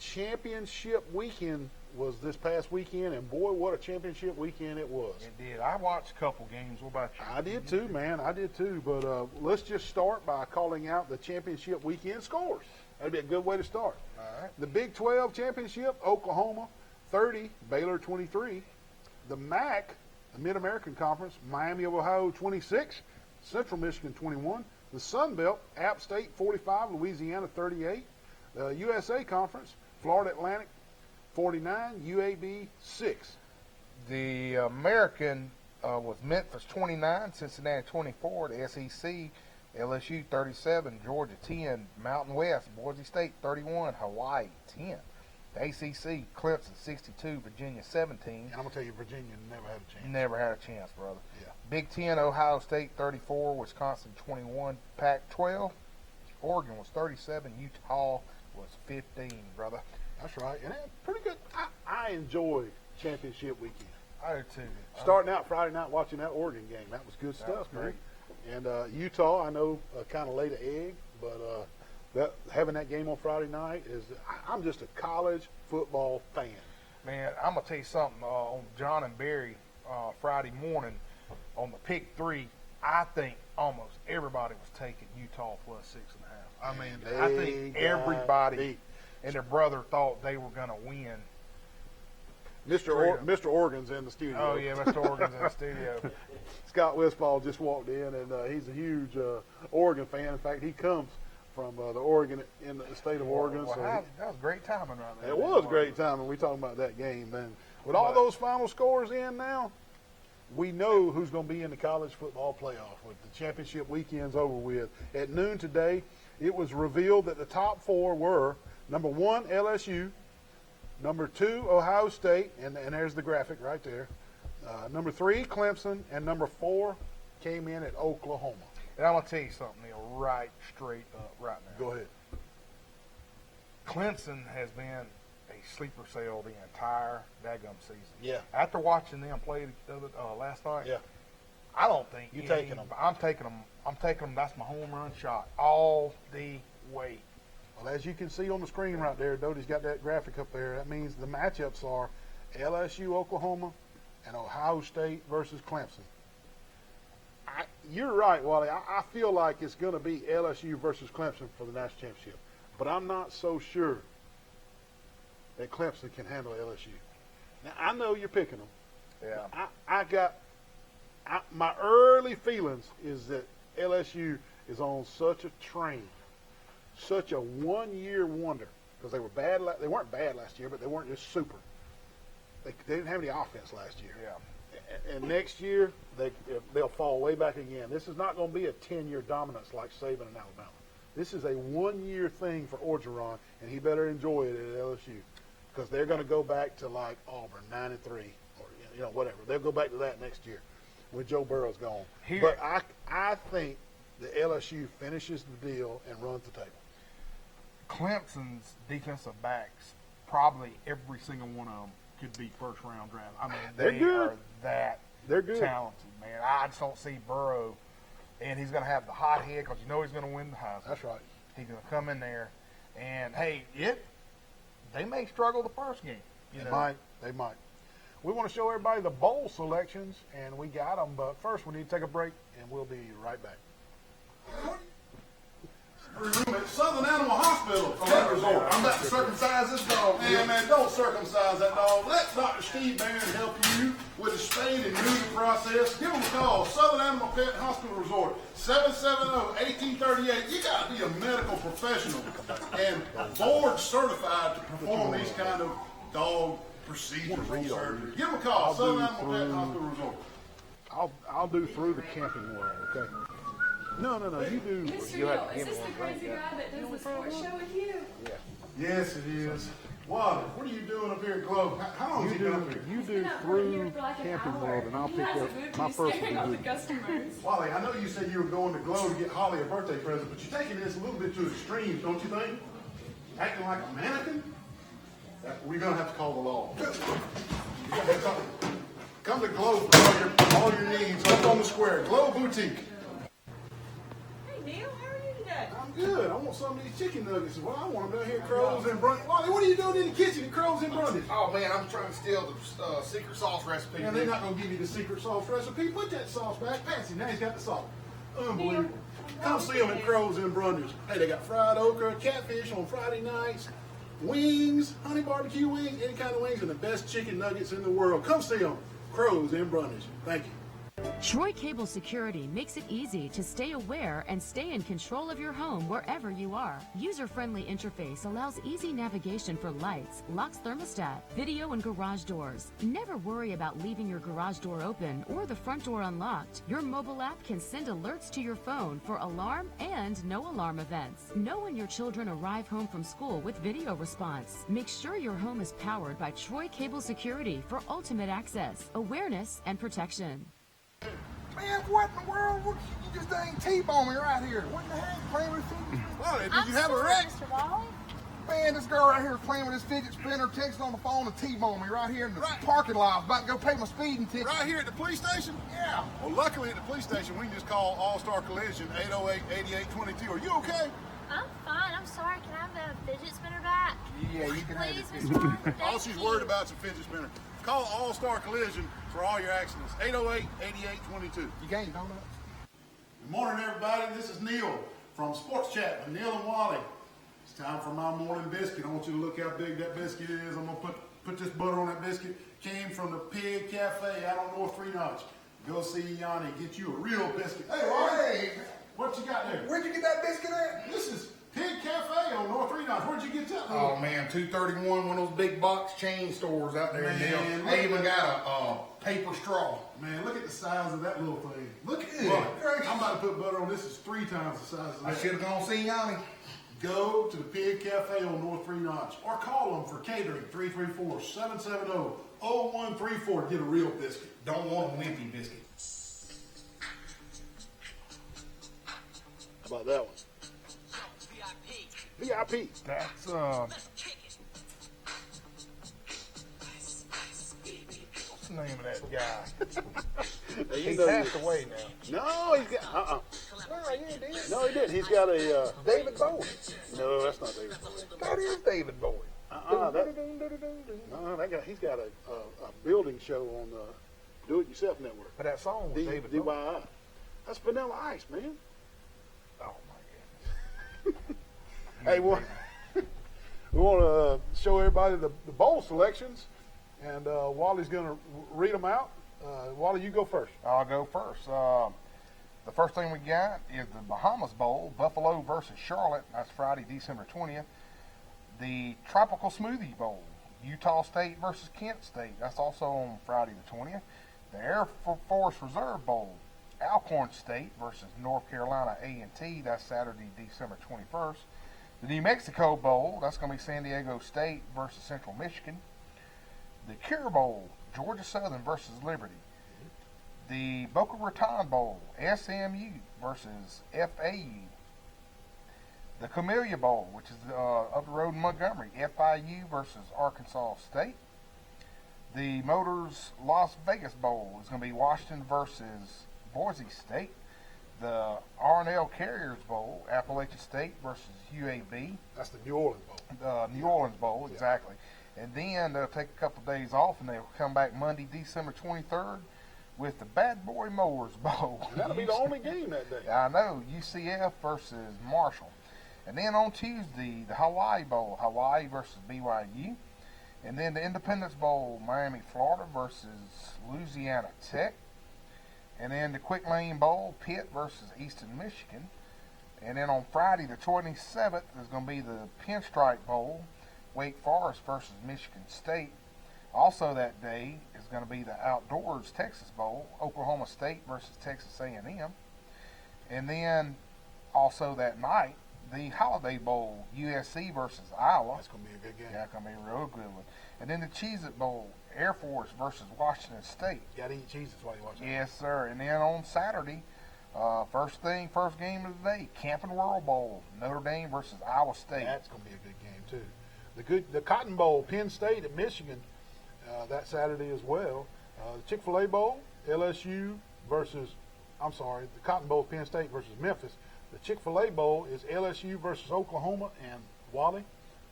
championship weekend was this past weekend, and boy, what a championship weekend it was. It did. I watched a couple games. What about you? I did too, man. I did too. But let's just start by calling out the championship weekend scores. That'd be a good way to start. All right. The Big 12 championship, Oklahoma 30, Baylor 23. The MAC, the Mid-American Conference, Miami of Ohio 26, Central Michigan 21. The Sun Belt, App State 45, Louisiana 38. The USA Conference, Florida Atlantic 49, UAB 6. The American was Memphis 29, Cincinnati 24. The SEC, LSU 37, Georgia 10, Mountain West, Boise State 31, Hawaii 10. The ACC, Clemson 62, Virginia 17. And I'm going to tell you, Virginia never had a chance. Never had a chance, brother. Yeah. Big 10, Ohio State 34, Wisconsin 21. Pac-12, Oregon was 37, Utah was 15, brother. That's right. And it's pretty good. I enjoy championship weekend. I do too. Starting out Friday night watching that Oregon game. That was good stuff, man. And Utah, I know, kind of laid an egg, but having that game on Friday night is – I'm just a college football fan. Man, I'm going to tell you something. On John and Barry Friday morning on the pick 3, I think almost everybody was taking Utah plus 6.5. I mean, I think everybody and their brother thought they were going to win. Mr. Oregon's in the studio. Oh, yeah, Mr. Oregon's in the studio. Scott Westfall just walked in, and he's a huge Oregon fan. In fact, he comes from the Oregon in the state of Oregon. Well, so that was great timing right there. it was great timing. We talking about that game. Then with all those final scores in now, we know who's going to be in the college football playoff with the championship weekends over with. At noon today, it was revealed that the top 4 were number 1, LSU, number 2, Ohio State, and there's the graphic right there. Number 3, Clemson, and number 4 came in at Oklahoma. And I'm going to tell you something, Neal, right straight up right now. Go ahead. Clemson has been a sleeper cell the entire daggum season. Yeah. After watching them play last night, Yeah. I don't think You taking them. I'm taking them. I'm taking them. That's my home run shot all the way. Well, as you can see on the screen right there, Doty's got that graphic up there. That means the matchups are LSU, Oklahoma, and Ohio State versus Clemson. You're right, Wally. I feel like it's going to be LSU versus Clemson for the national championship. But I'm not so sure that Clemson can handle LSU. Now, I know you're picking them. Yeah. My early feelings is that LSU is on such a train, such a one-year wonder, because they were bad. They weren't bad last year, but they weren't just super. They didn't have any offense last year. Yeah. And next year, they'll fall way back again. This is not going to be a 10-year dominance like Saban in Alabama. This is a one-year thing for Orgeron, and he better enjoy it at LSU, because they're going to go back to like Auburn, 9-3, or whatever. They'll go back to that next year when Joe Burrow's gone. But I think the LSU finishes the deal and runs the table. Clemson's defensive backs, probably every single one of them could be first-round draft. I mean, They're good. Are that They're good. talented, man. I just don't see Burrow, and he's going to have the hot head because he's going to win the Heisman. That's right. He's going to come in there, and, hey, they may struggle the first game. They might. We want to show everybody the bowl selections, and we got them. But first, we need to take a break, and we'll be right back. At Southern Animal Hospital Pet Resort. I'm about to circumcise this dog. Man, don't circumcise that dog. Let Dr. Steve Barron help you with the spade and neuter process. Give him a call. Southern Animal Pet Hospital Resort, 770-1838. You got to be a medical professional and board certified to perform these kind of dog procedures or surgery. Give him a call. Southern Animal Pet Hospital Resort. I'll do through the camping world, okay? No, you do. Mr. Neal, is this the crazy guy that does the sports show with you? Yeah. Yes, it is. Wally, what are you doing up here at Globe? How long has he been up here? You do through camping world, and I'll pick up my first one. Wally, I know you said you were going to Globe to get Holly a birthday present, but you're taking this a little bit to extremes, don't you think? Acting like a mannequin? We're going to have to call the law. Come to Globe for all your needs up on the square. Globe Boutique. Neal, how are you today? I'm good. I want some of these chicken nuggets. Well, I want them down here at Crows and Brundy. Wally, what are you doing in the kitchen at Crows and Brundy? Oh man, I'm trying to steal the secret sauce recipe. Man, they're not going to give you the secret sauce recipe. Put that sauce back. Patsy, now he's got the sauce. Unbelievable. Come see them at Crows and Brundy's. Hey, they got fried okra, catfish on Friday nights, wings, honey barbecue wings, any kind of wings, and the best chicken nuggets in the world. Come see them. Crows and Brundy's. Thank you. Troy Cable Security makes it easy to stay aware and stay in control of your home wherever you are. User-friendly interface allows easy navigation for lights, locks thermostat, video and garage doors. Never worry about leaving your garage door open or the front door unlocked. Your mobile app can send alerts to your phone for alarm and no alarm events. Know when your children arrive home from school with video response. Make sure your home is powered by Troy Cable Security for ultimate access, awareness, and protection. Man, what in the world? You just dang T-bone me right here. What the heck? Playing with fidget spinner? Wally, did you have a wreck? Mr. Wally? Man, this girl right here is playing with this fidget spinner, texting on the phone and T-bone me right here in the parking lot. I was about to go pay my speeding ticket. Right here at the police station? Yeah. Well, luckily at the police station, we can just call All-Star Collision, 808-8822. Are you okay? I'm fine. I'm sorry. Can I have the fidget spinner back? Yeah, you can have Please, it. Mr. Wally. All Thank she's you. worried about is a fidget spinner. Call All-Star Collision for all your accidents, 808-8822. You gained donuts? Good morning, everybody. This is Neal from Sports Chat with Neal and Wally. It's time for my morning biscuit. I want you to look how big that biscuit is. I'm going to put this butter on that biscuit. Came from the Pig Cafe out on North 3 Notch. Go see Yanni. Get you a real biscuit. Hey, Wally. Hey, What you got there? where'd you get that biscuit at? This is Pig Cafe on North 3 Notch. Where'd you get that? Oh man, 231, one of those big box chain stores out there in Neal. Man, They even got a paper straw. Man, look at the size of that little thing. Look at Good it. gracious. I'm about to put butter on this. Is 3 times the size of I that. should have gone see Yanni. Go to the Pig Cafe on North 3 Notch or call them for catering, 334-770-0134 to get a real biscuit. Don't want a wimpy biscuit. How about that one? VIP. That's what's the name of that guy? Hey, you He know passed away now. No, he's got. No, yeah, he did. No, he didn't. He's got a. David Bowie. No, that's not David Bowie. That is David Bowie. That guy. He's got a building show on the Do It Yourself Network. But that song was David Bowie. DYI. That's Vanilla Ice, man. Oh my goodness. Hey, we want to show everybody the bowl selections, and Wally's going to read them out. Wally, you go first. I'll go first. The first thing we got is the Bahamas Bowl, Buffalo versus Charlotte. That's Friday, December 20th. The Tropical Smoothie Bowl, Utah State versus Kent State. That's also on Friday the 20th. The Air Force Reserve Bowl, Alcorn State versus North Carolina A&T. That's Saturday, December 21st. The New Mexico Bowl, that's going to be San Diego State versus Central Michigan. The Cure Bowl, Georgia Southern versus Liberty. The Boca Raton Bowl, SMU versus FAU. The Camellia Bowl, which is up the road in Montgomery, FIU versus Arkansas State. The Motors Las Vegas Bowl is going to be Washington versus Boise State. The R&L Carriers Bowl, Appalachian State versus UAB. That's the New Orleans Bowl. New Orleans Bowl, exactly. And then they'll take a couple of days off, and they'll come back Monday, December 23rd, with the Bad Boy Mowers Bowl. And that'll be the only game that day. I know, UCF versus Marshall. And then on Tuesday, the Hawaii Bowl, Hawaii versus BYU. And then the Independence Bowl, Miami, Florida versus Louisiana Tech. And then the Quick Lane Bowl, Pitt versus Eastern Michigan. And then on Friday, the 27th, is going to be the Pinstripe Bowl, Wake Forest versus Michigan State. Also that day is going to be the Outdoors Texas Bowl, Oklahoma State versus Texas A&M. And then also that night, the Holiday Bowl, USC versus Iowa. That's going to be a good game. Yeah, it's going to be a real good one. And then the Cheez-It Bowl, Air Force versus Washington State. You got to eat Cheez-Its while you watch it. Yes, sir. And then on Saturday, first game of the day, Camping World Bowl, Notre Dame versus Iowa State. That's going to be a good game, too. The Cotton Bowl, Penn State at Michigan, that Saturday as well. The Chick-fil-A Bowl, the Cotton Bowl, Penn State versus Memphis. The Chick-fil-A Bowl is LSU versus Oklahoma. And Wally,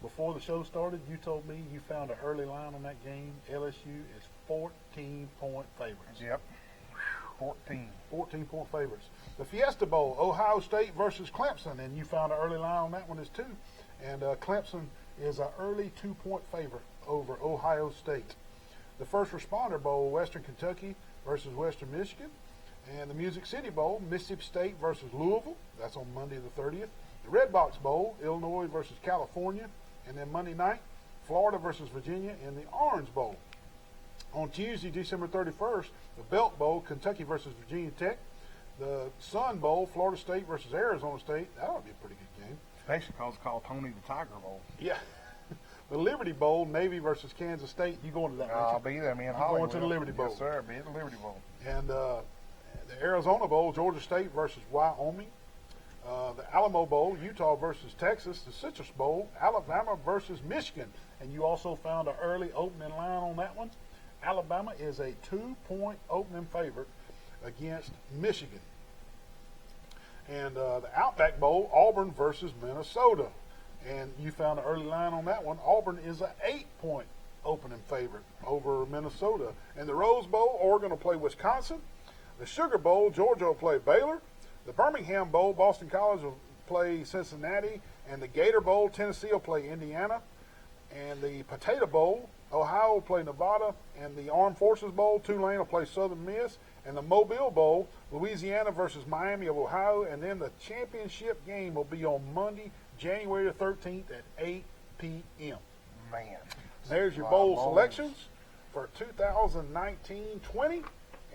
before the show started, you told me you found an early line on that game. LSU is 14-point favorites. Yep. 14-point favorites. The Fiesta Bowl, Ohio State versus Clemson, and you found an early line on that one as too. And Clemson is an early 2-point favorite over Ohio State. The First Responder Bowl, Western Kentucky versus Western Michigan. And the Music City Bowl, Mississippi State versus Louisville. That's on Monday the 30th. The Red Box Bowl, Illinois versus California. And then Monday night, Florida versus Virginia in the Orange Bowl. On Tuesday, December 31st, the Belt Bowl, Kentucky versus Virginia Tech. The Sun Bowl, Florida State versus Arizona State. That ought to be a pretty good game. Especially because it's called Tony the Tiger Bowl. Yeah. The Liberty Bowl, Navy versus Kansas State. You going to that? I'll be there, man. You going to the Liberty Bowl? Yes, sir. Be at the Liberty Bowl. And the Arizona Bowl, Georgia State versus Wyoming. The Alamo Bowl, Utah versus Texas. The Citrus Bowl, Alabama versus Michigan. And you also found an early opening line on that one. Alabama is a 2-point opening favorite against Michigan. And the Outback Bowl, Auburn versus Minnesota. And you found an early line on that one. Auburn is an 8-point opening favorite over Minnesota. And the Rose Bowl, Oregon will play Wisconsin. The Sugar Bowl, Georgia will play Baylor. The Birmingham Bowl, Boston College will play Cincinnati. And the Gator Bowl, Tennessee will play Indiana. And the Potato Bowl, Ohio will play Nevada. And the Armed Forces Bowl, Tulane will play Southern Miss. And the Mobile Bowl, Louisiana versus Miami of Ohio. And then the championship game will be on Monday, January the 13th at 8 p.m. Man. There's your bowl selections for 2019-20.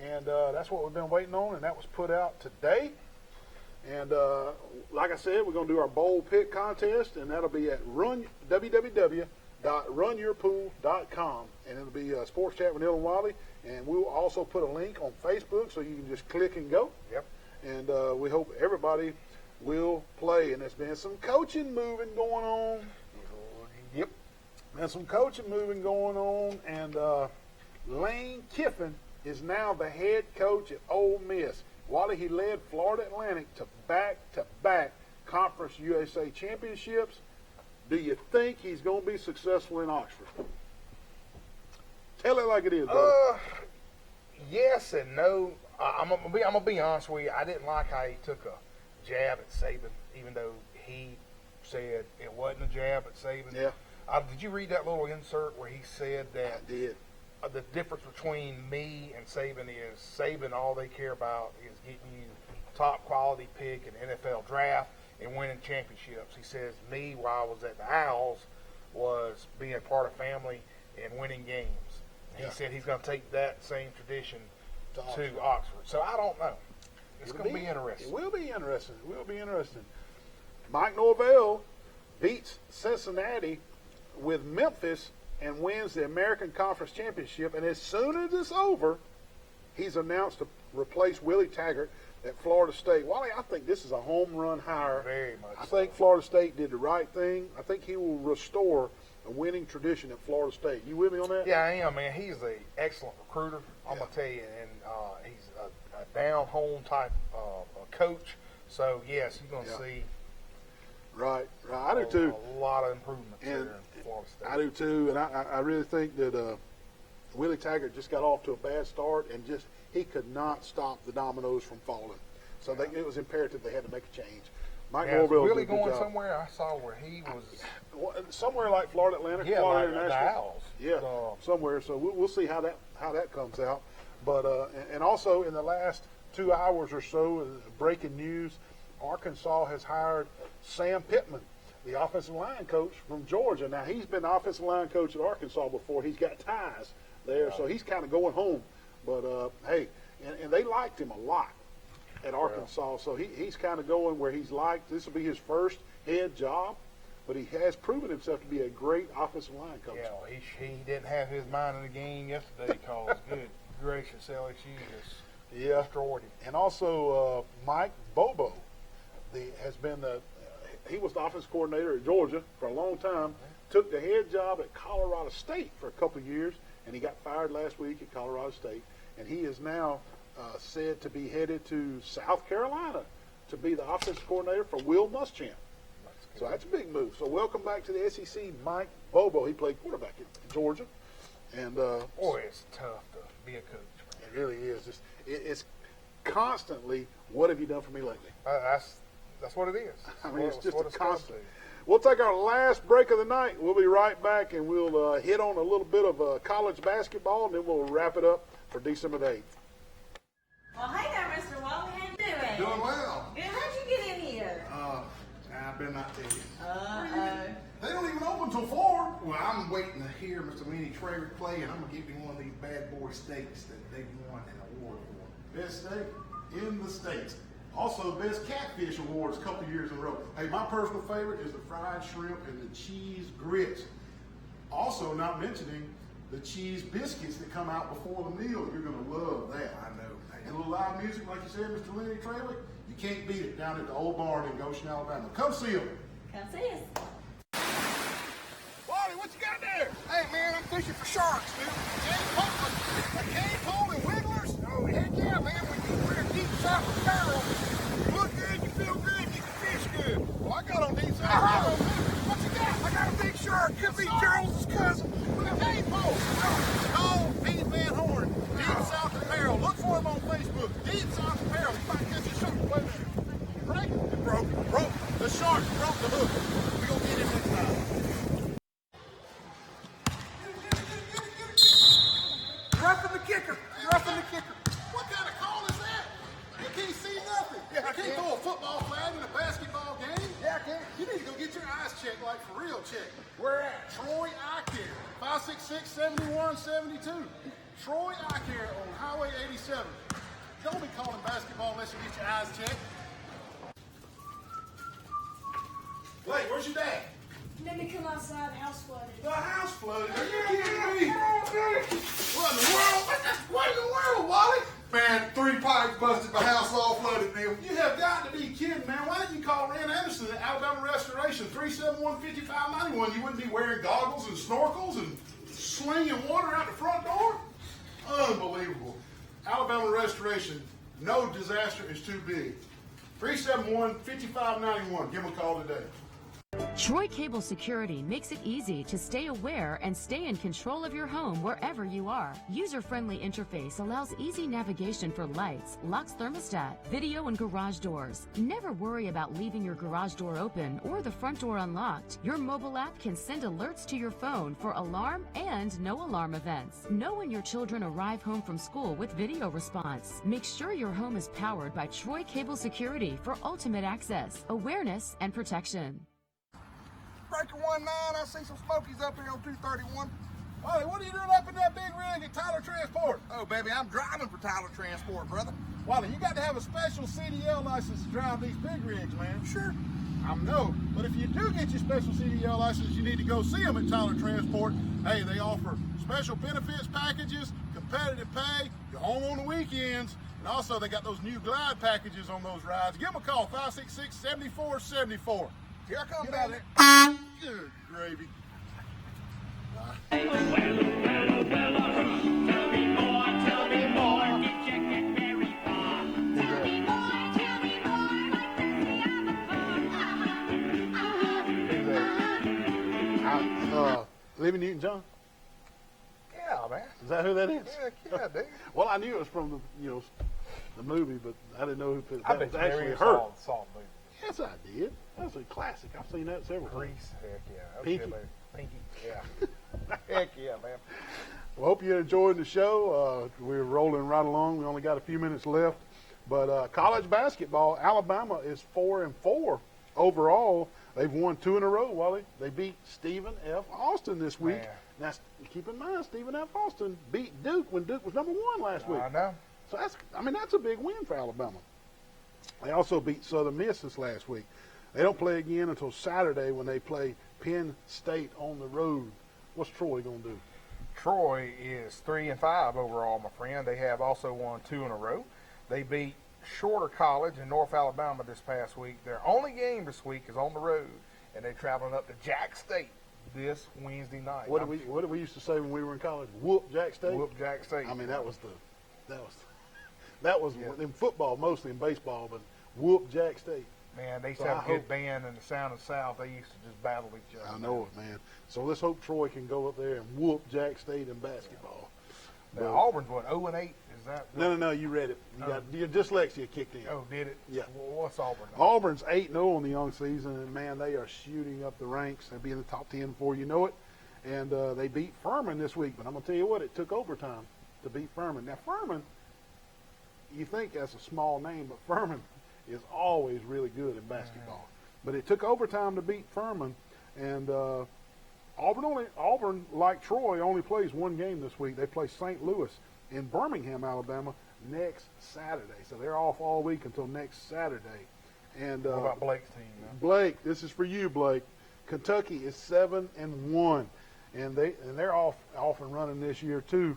And that's what we've been waiting on, and that was put out today. And like I said, we're going to do our bowl pick contest, and that'll be at www.runyourpool.com. And it'll be Sports Chat with Neal and Wally. And we'll also put a link on Facebook so you can just click and go. Yep. And we hope everybody will play. And there's been some coaching moving going on. Yep. There's some coaching moving going on. And Lane Kiffin is now the head coach at Ole Miss. Wally, he led Florida Atlantic to back-to-back Conference USA championships. Do you think he's going to be successful in Oxford? Tell it like it is, brother. Yes and no. I'm gonna be honest with you. I didn't like how he took a jab at Saban, even though he said it wasn't a jab at Saban. Yeah. Did you read that little insert where he said that? I did. the difference between me and Saban is Saban, all they care about is getting you top quality pick in the NFL draft and winning championships. He says me, while I was at the Owls, was being part of family and winning games. He said he's going to take that same tradition to Oxford. So I don't know. It's going to be interesting. It will be interesting. It will be interesting. Mike Norvell beats Cincinnati with Memphis and wins the American Conference Championship. And as soon as it's over, he's announced to replace Willie Taggart at Florida State. Wally, I think this is a home run hire. Very much I think Florida State did the right thing. I think he will restore a winning tradition at Florida State. You with me on that? Yeah, I am, man. He's an excellent recruiter. I'm going to tell you. And he's a down-home type coach. So, yes, you're going to see Right. I do too. A lot of improvements there in Florida State. I do too, and I really think that Willie Taggart just got off to a bad start, and he could not stop the dominoes from falling. So it was imperative they had to make a change. Mike Norvell really did a good going job. somewhere. I saw where he was somewhere like Florida Atlantic, Yeah, Florida like the International. Owls. Yeah, somewhere. So we'll see how that comes out. But and also in the last 2 hours or so, breaking news: Arkansas has hired Sam Pittman, the offensive line coach from Georgia. Now he's been the offensive line coach at Arkansas before. He's got ties there, so he's kind of going home. But hey, and they liked him a lot at Arkansas, so he's kind of going where he's liked. This will be his first head job, but he has proven himself to be a great offensive line coach. Yeah, he didn't have his mind in the game yesterday because good gracious, LSU just destroyed him. And also Mike Bobo has been he was the offensive coordinator at Georgia for a long time, took the head job at Colorado State for a couple of years, and he got fired last week at Colorado State, and he is now said to be headed to South Carolina to be the offensive coordinator for Will Muschamp. So that's a big move. So welcome back to the SEC, Mike Bobo. He played quarterback at Georgia. And boy, it's tough to be a coach. It really is. It's constantly, what have you done for me lately? That's what it is. I mean, it's just what a it's constant. We'll take our last break of the night. We'll be right back, and we'll hit on a little bit of college basketball, and then we'll wrap it up for December the 8th. Well, hey there, Mr. Wally. How you doing? Doing well. Good. How'd you get in here? I better not tell you. Uh-oh. They don't even open till 4. Well, I'm waiting to hear Mr. Lenny Traver play, and I'm going to give him one of these bad boy steaks that they won an award for. Best steak in the States. Also, best catfish awards a couple years in a row. Hey, my personal favorite is the fried shrimp and the cheese grits. Also, not mentioning the cheese biscuits that come out before the meal. You're going to love that. I know. And a little live music, like you said, Mr. Lenny Traver, you can't beat it down at the old barn in Goshen, Alabama. Come see them. Come see us. Wally, what you got there? Hey, man, I'm fishing for sharks, dude. Cane pole and wigglers? Oh, heck yeah, man. When you wear deep south apparel, you look good, you feel good, you can fish good. Well, I got on deep south apparel. What you got? I got a big shark. Could be Charles's cousin with a cane pole. Call Pete Van Horn, Deep South Apparel. Look for him on Facebook. Deep South Apparel. You might catch a shark. Wait a minute. Break it. It broke. Broke. The shark broke the hook. We're going to get him next time. Roughing the kicker. Roughing the kicker. What kind of call is that? You can't see nothing. Yeah, I can't throw a football flag in a basketball game. Yeah, I can. You need to go get your eyes checked, like for real checked. Where at? Troy Eye Care. 566-7172. Troy Eye Care on Highway 87. Don't be calling basketball unless you get your eyes checked. Wait, where's your dad? Let me come outside, the house flooded. The house flooded. Are you kidding me? What in the world? What in the world, Wally? Man, 3 pipes busted, my house all flooded, Neil. You have got to be kidding, man. Why didn't you call Rand Anderson at Alabama Restoration, 371-5591? You wouldn't be wearing goggles and snorkels and slinging water out the front door? Unbelievable. Alabama Restoration, no disaster is too big. 371-5591. Give them a call today. Troy Cable Security makes it easy to stay aware and stay in control of your home wherever you are. User-friendly interface allows easy navigation for lights, locks thermostat, video and garage doors. Never worry about leaving your garage door open or the front door unlocked. Your mobile app can send alerts to your phone for alarm and no alarm events. Know when your children arrive home from school with video response. Make sure your home is powered by Troy Cable Security for ultimate access, awareness, and protection. Breaker 19, I see some smokies up here on 231. Wally, what are you doing up in that big rig at Tyler Transport? Oh, baby, I'm driving for Tyler Transport, brother. Wally, you got to have a special CDL license to drive these big rigs, man. Sure. I know, but if you do get your special CDL license, you need to go see them at Tyler Transport. Hey, they offer special benefits packages, competitive pay, you're home on the weekends, and also they got those new glide packages on those rides. Give them a call, 566-7474. Here I come, down there. Good gravy. Living Newton-John? Yeah, man. Is that who that is? Yeah, dude. Well, I knew it was from the movie, but I didn't know who I that bet was you actually never her. saw the movie. Yes, I did. That's a classic. I've seen that several times. Grease, heck yeah. That was Pinky. good, man. Pinky, yeah. Heck yeah, man. Well, hope you're enjoying the show. We're rolling right along. We only got a few minutes left. But college basketball, Alabama is 4-4 overall. They've won 2 in a row, Wally. They beat Stephen F. Austin this week. Now, keep in mind, Stephen F. Austin beat Duke when Duke was number 1 last week. I know. So that's a big win for Alabama. They also beat Southern Miss this last week. They don't play again until Saturday when they play Penn State on the road. What's Troy going to do? Troy is 3-5 overall, my friend. They have also won 2 in a row. They beat Shorter College in North Alabama this past week. Their only game this week is on the road, and they're traveling up to Jack State this Wednesday night. What did we used to say when we were in college? Whoop Jack State. Whoop Jack State. I mean, that was in football mostly, in baseball, but whoop Jack State. Man, they used to have a good band in the Sound of the South. They used to just battle each other. I know it, man. So let's hope Troy can go up there and whoop Jack State in basketball. Now, Auburn's what, 0-8? Is that? No, you read it. Your dyslexia kicked in. Oh, did it? Yeah. Well, what's Auburn? Auburn's 8-0 on the young season, and man, they are shooting up the ranks. They'll be in the top 10 before you know it. And they beat Furman this week, but I'm gonna tell you what, it took overtime to beat Furman. Now Furman, you think that's a small name, but Furman is always really good in basketball. But it took overtime to beat Furman, and Auburn, like Troy, only plays one game this week. They play St. Louis in Birmingham, Alabama, next Saturday. So they're off all week until next Saturday. And what about Blake's team? Man? Blake, this is for you, Blake. Kentucky is 7-1, and they're off and running this year too.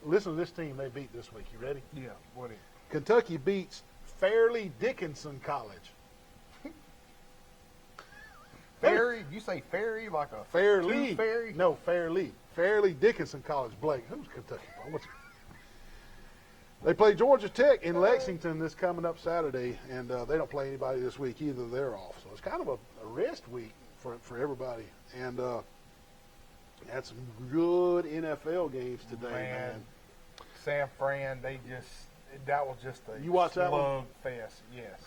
Listen to this team they beat this week. You ready? Yeah. What is? Kentucky beats Fairleigh Dickinson College. Ferry? You say Ferry like a Fairleigh? Ferry? No, Fairleigh. Fairleigh Dickinson College. Blake, who's Kentucky from? They play Georgia Tech in Lexington this coming up Saturday, and they don't play anybody this week either. They're off, so it's kind of a rest week for everybody. And had some good NFL games today, man. San Fran, that was just a you watch that slug fest. Yes,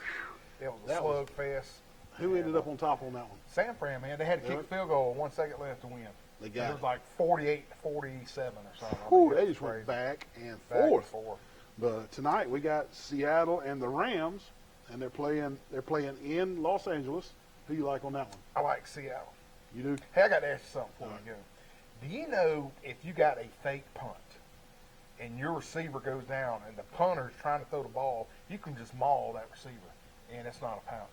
it was a slug fest. Who ended up on top on that one? San Fran, man. They had to kick a field goal with 1 second left to win. They got it was like 48-47 or something. Whew, they just went back and forth. But tonight we got Seattle and the Rams, and they're playing in Los Angeles. Who you like on that one? I like Seattle. You do? Hey, I got to ask you something before we go. Do you know if you got a fake punt and your receiver goes down and the punter's trying to throw the ball, you can just maul that receiver, and it's not a penalty.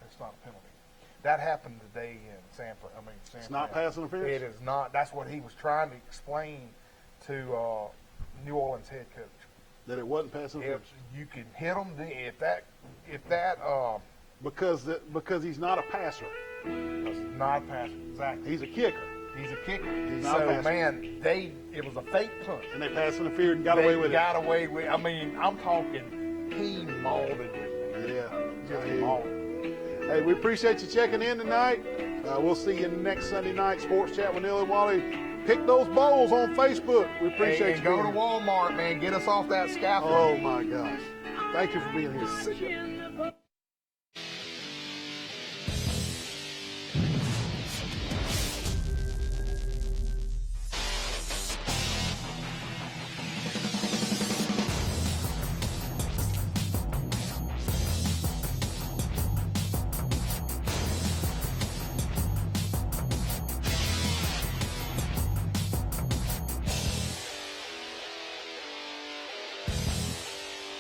That happened today in San Fran. It's not pass interference? It is not. That's what he was trying to explain to New Orleans head coach. That it wasn't pass interference. You can hit him if that because he's not a passer. He's not a passer. Exactly. He's a kicker. He's a kicker. He's not a passer. Man, it was a fake punt. And they pass interfered and got away with it. Got away with it. I mean, I'm talking, he mauled it. Yeah. Just mauled it. Hey, we appreciate you checking in tonight. We'll see you next Sunday night, Sports Chat with Neal Wally. Pick those bowls on Facebook. We appreciate you. Go to Walmart, man. Get us off that scaffold. Oh, my gosh. Thank you for being here.